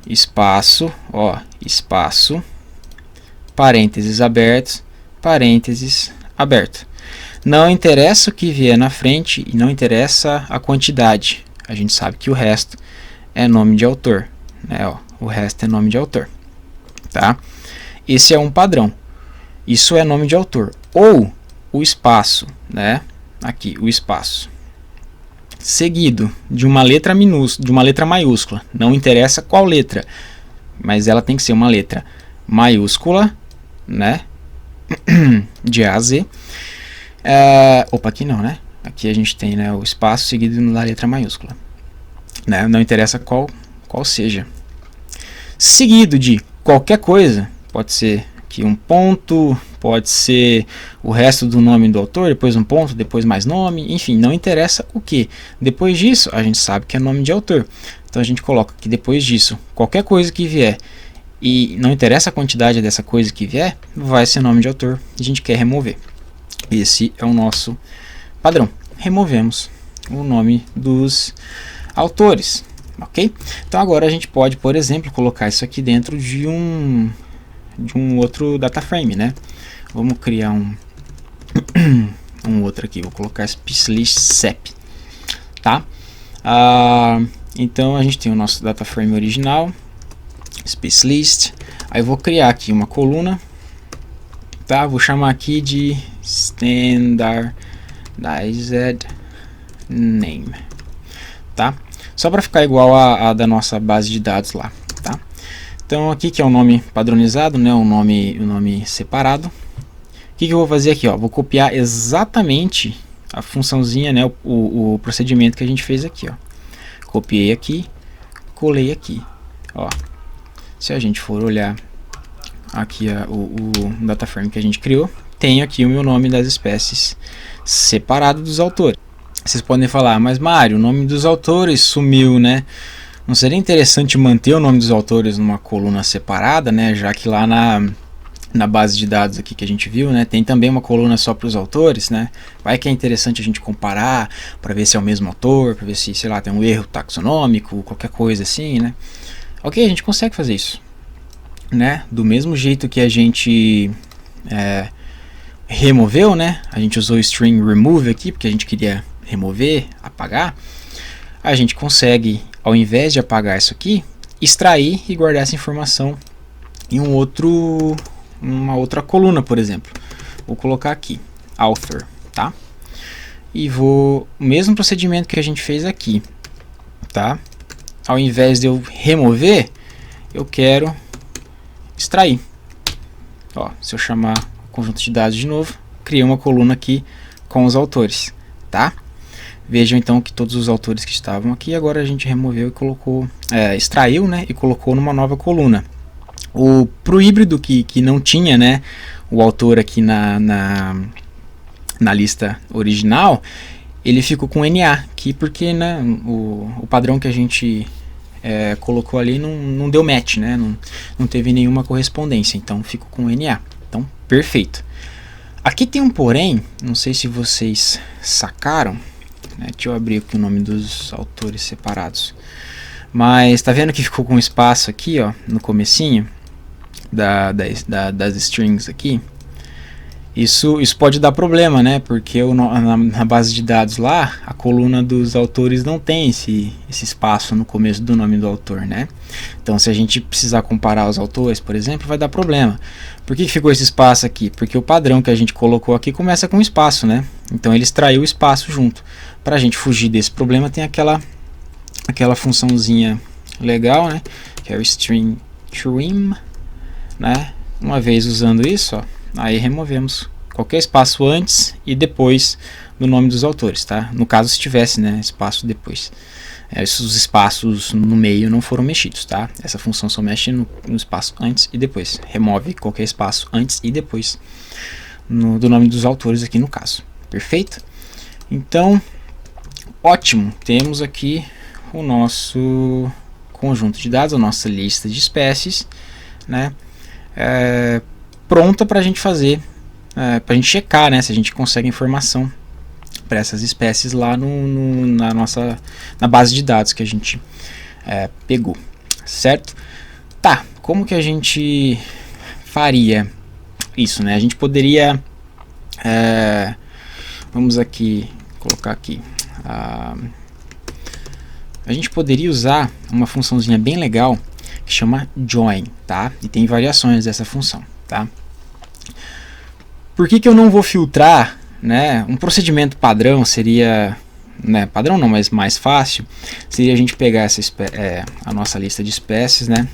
S1: Espaço, ó, espaço, parênteses abertos, parênteses aberto. Não interessa o que vier na frente e não interessa a quantidade. A gente sabe que o resto é nome de autor, né? Ó, o resto é nome de autor, tá? Esse é um padrão. Isso é nome de autor. Ou o espaço, né? Aqui, o espaço. Seguido de uma letra minúscula, de uma letra maiúscula. Não interessa qual letra, mas ela tem que ser uma letra maiúscula, né? De A a Z. Opa, aqui não, né? Aqui a gente tem, né, o espaço seguido da letra maiúscula, né? Não interessa qual seja. Seguido de qualquer coisa, pode ser aqui um ponto, pode ser o resto do nome do autor, depois um ponto, depois mais nome, enfim, não interessa o que. Depois disso, a gente sabe que é nome de autor. Então a gente coloca que depois disso, qualquer coisa que vier, e não interessa a quantidade dessa coisa que vier, vai ser nome de autor, e a gente quer remover. Esse é o nosso padrão. Removemos o nome dos autores, ok? Então agora a gente pode, por exemplo, colocar isso aqui dentro de um outro data frame, né? Vamos criar um outro aqui. Vou colocar Specialist SEP, tá? Então a gente tem o nosso data frame original, Specialist. Aí eu vou criar aqui uma coluna, tá? Vou chamar aqui de Standardized Name, tá? Só para ficar igual a da nossa base de dados lá, tá? Então aqui que é o nome padronizado, né? O nome separado. O que eu vou fazer aqui, ó? Vou copiar exatamente a funçãozinha, né? O procedimento que a gente fez aqui, ó. Copiei aqui, colei aqui, ó. Se a gente for olhar aqui o data frame que a gente criou, tem aqui o meu nome das espécies separado dos autores. Vocês podem falar, mas Mário, o nome dos autores sumiu, né? Não seria interessante manter o nome dos autores numa coluna separada, né? Já que lá na base de dados aqui que a gente viu, né, tem também uma coluna só para os autores, né? Vai que é interessante a gente comparar para ver se é o mesmo autor, para ver se, sei lá, tem um erro taxonômico, qualquer coisa assim, né? Ok, a gente consegue fazer isso, né? Do mesmo jeito que a gente removeu, né? A gente usou o string remove aqui porque a gente queria remover, apagar. A gente consegue, ao invés de apagar isso aqui, extrair e guardar essa informação em uma outra coluna, por exemplo. Vou colocar aqui, author, tá? E o mesmo procedimento que a gente fez aqui, tá? Ao invés de eu remover, eu quero extrair. Ó, se eu chamar o conjunto de dados de novo, criei uma coluna aqui com os autores, tá? Vejam então que todos os autores que estavam aqui, agora a gente removeu e colocou, extraiu, né, e colocou numa nova coluna. Pro híbrido que não tinha, né, o autor aqui na lista original, ele ficou com NA aqui porque, né, o padrão que a gente colocou ali não deu match, né, não teve nenhuma correspondência, então ficou com NA. Então, perfeito. Aqui tem um porém, não sei se vocês sacaram, né, deixa eu abrir aqui o nome dos autores separados. Mas tá vendo que ficou com espaço aqui, ó, no comecinho das strings aqui? Isso pode dar problema, né? Porque na base de dados lá, a coluna dos autores não tem esse espaço no começo do nome do autor, né? Então, se a gente precisar comparar os autores, por exemplo, vai dar problema. Por que ficou esse espaço aqui? Porque o padrão que a gente colocou aqui começa com espaço, né? Então, ele extraiu o espaço junto. Para a gente fugir desse problema, tem aquela funçãozinha legal, né? Que é o string trim, né? Uma vez usando isso, ó, aí removemos qualquer espaço antes e depois do nome dos autores, tá? No caso, se tivesse, né, espaço depois. Esses espaços no meio não foram mexidos, tá? Essa função só mexe no espaço antes e depois. Remove qualquer espaço antes e depois do nome dos autores aqui no caso, Perfeito? Então, ótimo, temos aqui o nosso conjunto de dados, a nossa lista de espécies, né, pronta para a gente fazer, para a gente checar, né, se a gente consegue informação para essas espécies lá na base de dados que a gente pegou, certo? Tá, como que a gente faria isso, né? A gente poderia, vamos aqui colocar aqui, a gente poderia usar uma funçãozinha bem legal que chama join, tá? E tem variações dessa função, tá? Por que eu não vou filtrar, né? Um procedimento padrão seria, né? Padrão não, mas mais fácil seria a gente pegar a nossa lista de espécies, né?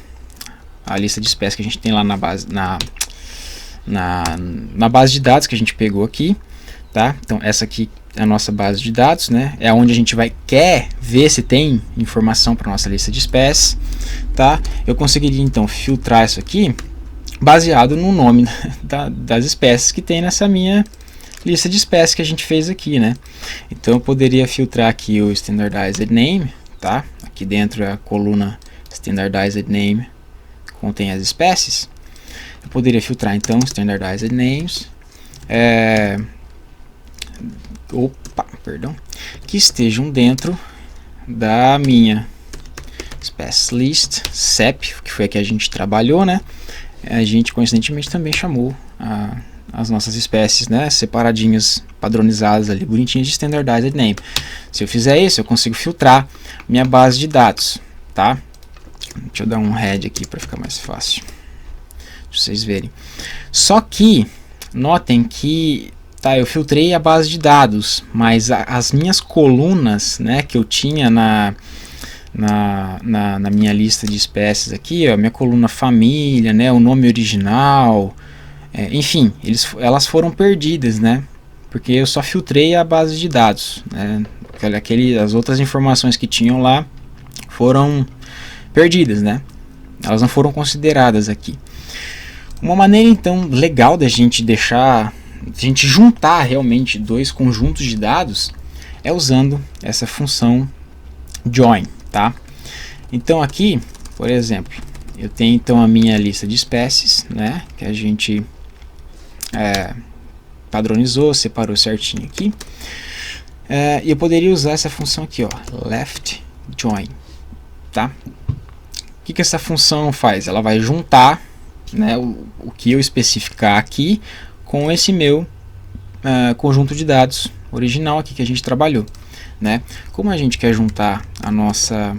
S1: A lista de espécies que a gente tem lá na base, na base de dados que a gente pegou aqui, tá? Então essa aqui é a nossa base de dados, né? É onde a gente quer ver se tem informação para nossa lista de espécies, tá? Eu conseguiria então filtrar isso aqui baseado no nome das espécies que tem nessa minha lista de espécies que a gente fez aqui, né? Então eu poderia filtrar aqui o standardized name, tá? Aqui dentro a coluna standardized name contém as espécies. Eu poderia filtrar então standardized names, que estejam dentro da minha Species List SEP, que foi a que a gente trabalhou, né? A gente coincidentemente também chamou as nossas espécies, né, separadinhas, padronizadas ali, bonitinhas de standardized name. Se eu fizer isso, eu consigo filtrar minha base de dados, tá? Deixa eu dar um head aqui para ficar mais fácil, pra vocês verem. Só que notem que eu filtrei a base de dados, mas as minhas colunas, né, que eu tinha na minha lista de espécies aqui, ó, minha coluna família, né, o nome original, enfim, elas foram perdidas, né, porque eu só filtrei a base de dados, né, as outras informações que tinham lá foram perdidas, né, elas não foram consideradas aqui. Uma maneira então legal da gente juntar realmente dois conjuntos de dados é usando essa função join, tá? Então aqui, por exemplo, eu tenho então a minha lista de espécies, né, que a gente padronizou, separou certinho aqui, e eu poderia usar essa função aqui, ó, left join, tá? O que essa função faz? Ela vai juntar, né, o que eu especificar aqui com esse meu conjunto de dados original aqui que a gente trabalhou, né? Como a gente quer juntar a nossa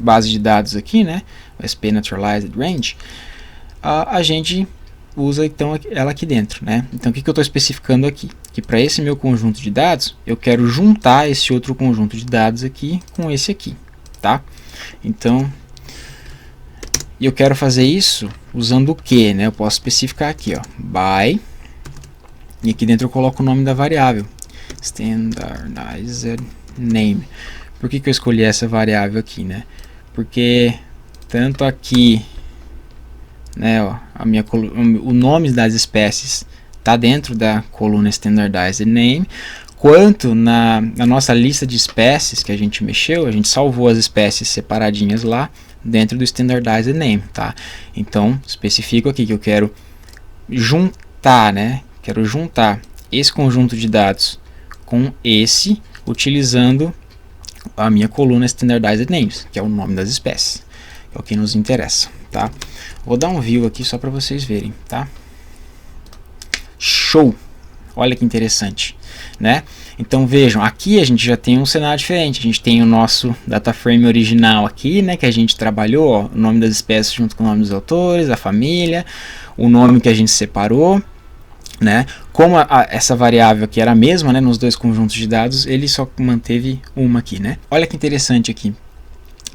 S1: base de dados aqui, né, o SP Naturalized Range, a gente usa então ela aqui dentro, né? Então o que eu estou especificando aqui? Que para esse meu conjunto de dados eu quero juntar esse outro conjunto de dados aqui com esse aqui, tá? Então eu quero fazer isso usando o que, né? Eu posso especificar aqui, ó, by, e aqui dentro eu coloco o nome da variável, standardized name. Por que eu escolhi essa variável aqui, né? Porque tanto aqui, né, ó, o nome das espécies está dentro da coluna standardized name, quanto na nossa lista de espécies que a gente mexeu, a gente salvou as espécies separadinhas lá dentro do standardized name, tá? Então especifico aqui que eu quero juntar, né? Quero juntar esse conjunto de dados com esse, utilizando a minha coluna standardized names, que é o nome das espécies, é o que nos interessa, tá? Vou dar um view aqui só para vocês verem, tá? Show! Olha que interessante, né? Então vejam, aqui a gente já tem um cenário diferente. A gente tem o nosso data frame original aqui, né, que a gente trabalhou, ó, o nome das espécies junto com o nome dos autores, a família, o nome que a gente separou, né? Como essa variável aqui era a mesma, né, nos dois conjuntos de dados, ele só manteve uma aqui, né? Olha que interessante aqui,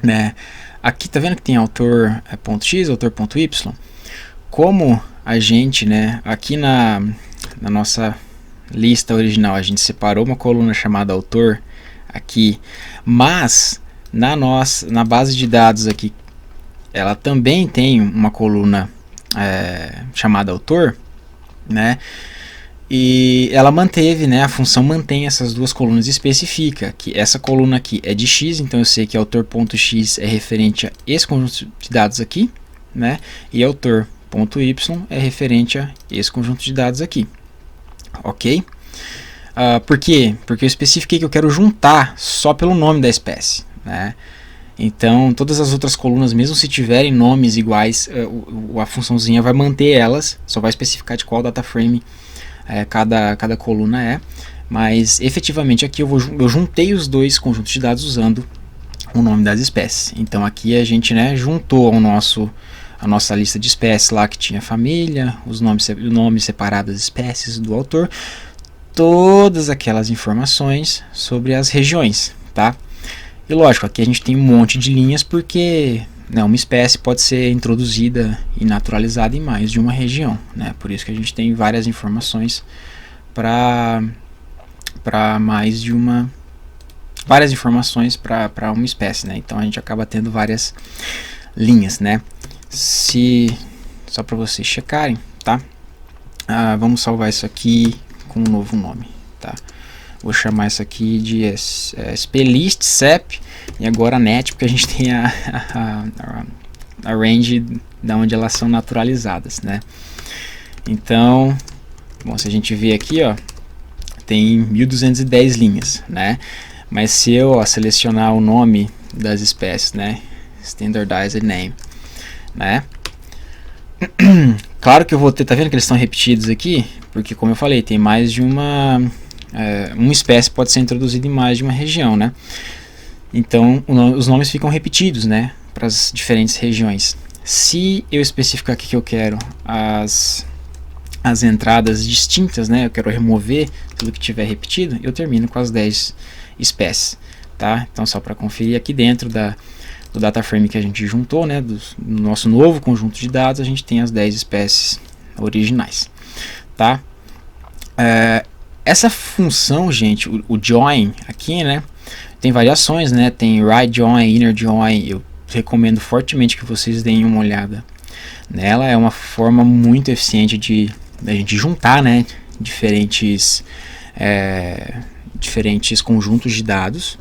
S1: né? Aqui tá vendo que tem autor.x, autor.y? Como a gente, né, aqui na nossa lista original a gente separou uma coluna chamada autor aqui, mas na base de dados aqui ela também tem uma coluna chamada autor, né? E ela manteve, né, a função mantém essas duas colunas e especifica que essa coluna aqui é de x, então eu sei que autor.x é referente a esse conjunto de dados aqui, né, e autor.y é referente a esse conjunto de dados aqui, ok? Por quê? Porque eu especifiquei que eu quero juntar só pelo nome da espécie, né? Então todas as outras colunas, mesmo se tiverem nomes iguais, a funçãozinha vai manter elas, só vai especificar de qual data frame cada coluna é, mas efetivamente aqui eu juntei os dois conjuntos de dados usando o nome das espécies. Então aqui a gente, né, juntou a nossa lista de espécies lá que tinha família, os nomes separados das espécies do autor, todas aquelas informações sobre as regiões, tá? E lógico, aqui a gente tem um monte de linhas porque, né, uma espécie pode ser introduzida e naturalizada em mais de uma região, né? Por isso que a gente tem várias informações para mais de uma, várias informações para uma espécie, né? Então a gente acaba tendo várias linhas, né? Só para vocês checarem, tá? Vamos salvar isso aqui com um novo nome, tá? Vou chamar isso aqui de splist, sep e agora net, porque a gente tem a range da onde elas são naturalizadas, né? Então, bom, se a gente ver aqui, ó, tem 1210 linhas, né? Mas se eu selecionar o nome das espécies, né, standardized name, né? Claro que eu vou ter, tá vendo que eles estão repetidos aqui? Porque, como eu falei, tem mais de uma espécie pode ser introduzida em mais de uma região, né? Então os nomes ficam repetidos, né, para as diferentes regiões. Se eu especificar aqui que eu quero as entradas distintas, né, eu quero remover tudo que tiver repetido, eu termino com as 10 espécies, tá? Então só para conferir aqui dentro do data frame que a gente juntou, né, do nosso novo conjunto de dados, a gente tem as 10 espécies originais, tá? Essa função, gente, o join aqui, né, tem variações, né, tem right join, inner join, eu recomendo fortemente que vocês deem uma olhada nela, é uma forma muito eficiente da gente juntar, né, diferentes conjuntos de dados,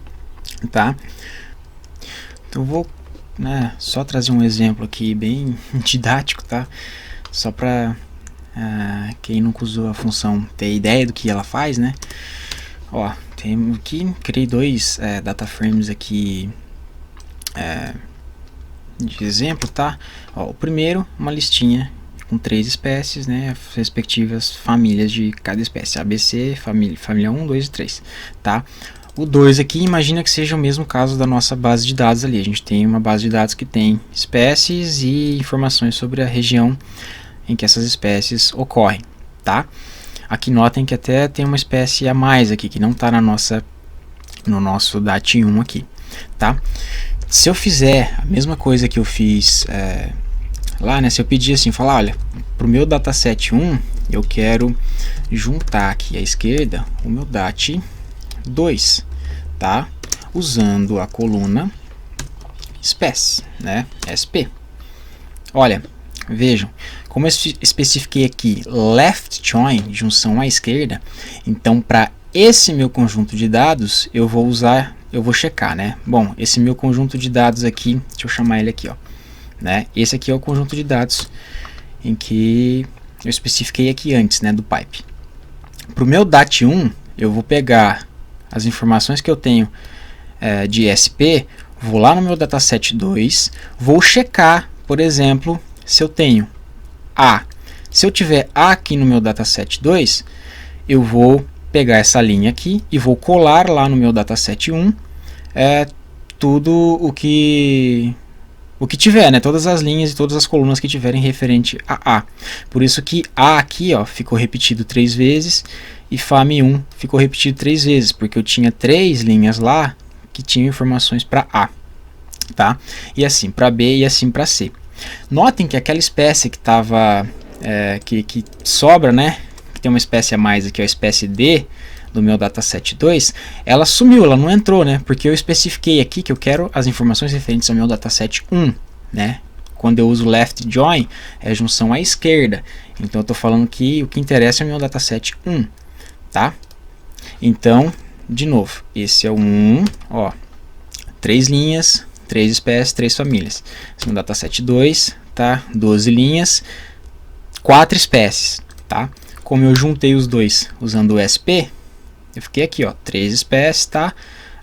S1: tá? Então eu vou, né, só trazer um exemplo aqui bem didático, tá? Só para quem nunca usou a função ter ideia do que ela faz, né? Ó, tem aqui, criei dois data frames aqui de exemplo, tá? Ó, o primeiro, uma listinha com 3 espécies, né? As respectivas famílias de cada espécie, ABC, família 1, 2 e 3, tá? O 2 aqui, imagina que seja o mesmo caso da nossa base de dados ali. A gente tem uma base de dados que tem espécies e informações sobre a região em que essas espécies ocorrem, tá? Aqui notem que até tem uma espécie a mais aqui, que não está no nosso DAT1 aqui, tá? Se eu fizer a mesma coisa que eu fiz lá, né? Se eu pedir assim, falar, olha, para o meu dataset 1, eu quero juntar aqui à esquerda o meu DAT2, tá? Usando a coluna espécie, né? SP. Olha, vejam, como eu especifiquei aqui left join, junção à esquerda, então para esse meu conjunto de dados eu vou checar, né? Bom, esse meu conjunto de dados aqui, deixa eu chamar ele aqui, ó, né? Esse aqui é o conjunto de dados em que eu especifiquei aqui antes, né, do pipe. Para o meu DAT1, eu vou pegar as informações que eu tenho de SP, vou lá no meu dataset 2, vou checar, por exemplo, se eu tenho A. Se eu tiver A aqui no meu dataset 2, eu vou pegar essa linha aqui e vou colar lá no meu dataset 1 tudo o que tiver, né? Todas as linhas e todas as colunas que tiverem referente a A. Por isso que A aqui, ó, ficou repetido 3 vezes e FAM1 ficou repetido 3 vezes, porque eu tinha 3 linhas lá que tinham informações para A, tá? E assim para B e assim para C. Notem que aquela espécie que estava que sobra, né, que tem uma espécie a mais aqui, a espécie D do meu dataset 2, ela sumiu, ela não entrou, né, porque eu especifiquei aqui que eu quero as informações referentes ao meu dataset 1, né, quando eu uso left join, é junção à esquerda. Então eu estou falando que o que interessa é o meu dataset 1, tá? Então, de novo, esse é o 1, ó, 3 linhas, 3 espécies, 3 famílias. Esse é o dataset 2, tá? 12 linhas, 4 espécies, tá? Como eu juntei os dois usando o SP, eu fiquei aqui, ó, 3 espécies, tá?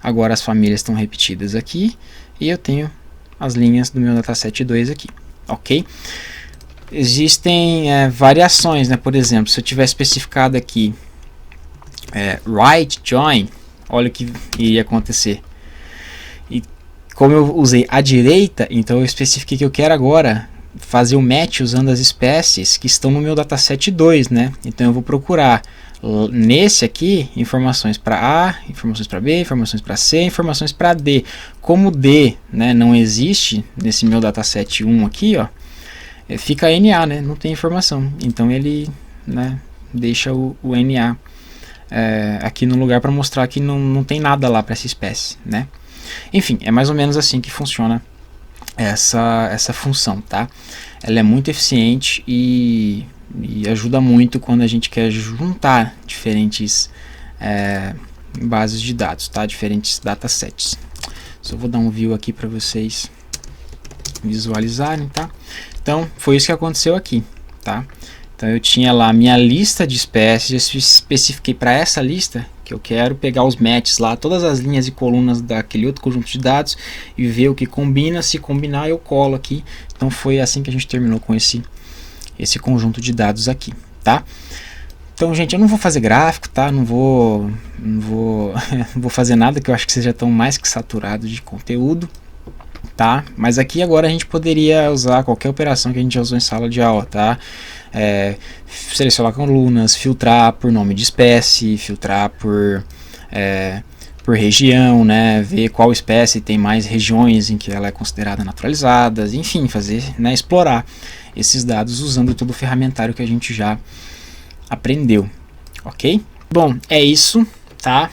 S1: Agora as famílias estão repetidas aqui e eu tenho as linhas do meu dataset 2 aqui, ok? Existem variações, né? Por exemplo, se eu tiver especificado aqui right join, olha o que iria acontecer. E como eu usei a direita, então eu especifiquei que eu quero agora fazer o match usando as espécies que estão no meu dataset 2, né? Então eu vou procurar nesse aqui informações para A, informações para B, informações para C, informações para D. Como D, né, não existe nesse meu dataset 1 aqui, ó, fica NA, né? Não tem informação. Então ele, né, deixa o NA aqui no lugar para mostrar que não tem nada lá para essa espécie, né? Enfim, é mais ou menos assim que funciona essa função, tá? Ela é muito eficiente e ajuda muito quando a gente quer juntar diferentes bases de dados, tá? Diferentes datasets. Só vou dar um view aqui para vocês visualizarem, tá? Então, foi isso que aconteceu aqui, tá? Então, eu tinha lá a minha lista de espécies, eu especifiquei para essa lista que eu quero pegar os matches lá, todas as linhas e colunas daquele outro conjunto de dados e ver o que combina. Se combinar, eu colo aqui. Então, foi assim que a gente terminou com esse conjunto de dados aqui, tá? Então, gente, eu não vou fazer gráfico, tá? Não vou fazer nada, que eu acho que vocês já estão mais que saturados de conteúdo, tá? Mas aqui agora a gente poderia usar qualquer operação que a gente já usou em sala de aula, tá? Selecionar colunas, filtrar por nome de espécie, filtrar por região, né? Ver qual espécie tem mais regiões em que ela é considerada naturalizada, enfim, fazer, né, explorar esses dados usando todo o ferramentário que a gente já aprendeu, ok? Bom, é isso, tá?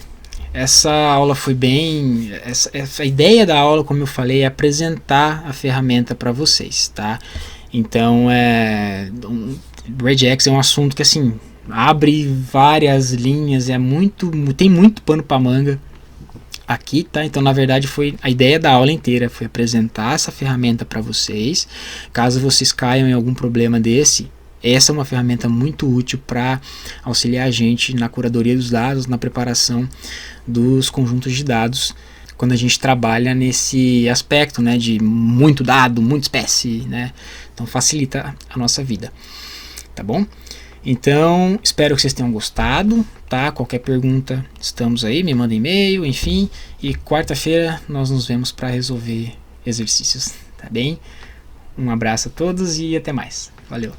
S1: Essa aula foi bem... Essa ideia da aula, como eu falei, é apresentar a ferramenta para vocês, tá? Então, regex é um assunto que, assim, abre várias linhas, tem muito pano para manga aqui, tá? Então, na verdade, foi a ideia da aula inteira, foi apresentar essa ferramenta para vocês. Caso vocês caiam em algum problema desse, essa é uma ferramenta muito útil para auxiliar a gente na curadoria dos dados, na preparação dos conjuntos de dados, quando a gente trabalha nesse aspecto, né, de muito dado, muita espécie, né? Então facilita a nossa vida, tá bom? Então, espero que vocês tenham gostado, tá? Qualquer pergunta, estamos aí, me manda e-mail, enfim. E quarta-feira nós nos vemos para resolver exercícios, tá bem? Um abraço a todos e até mais. Valeu!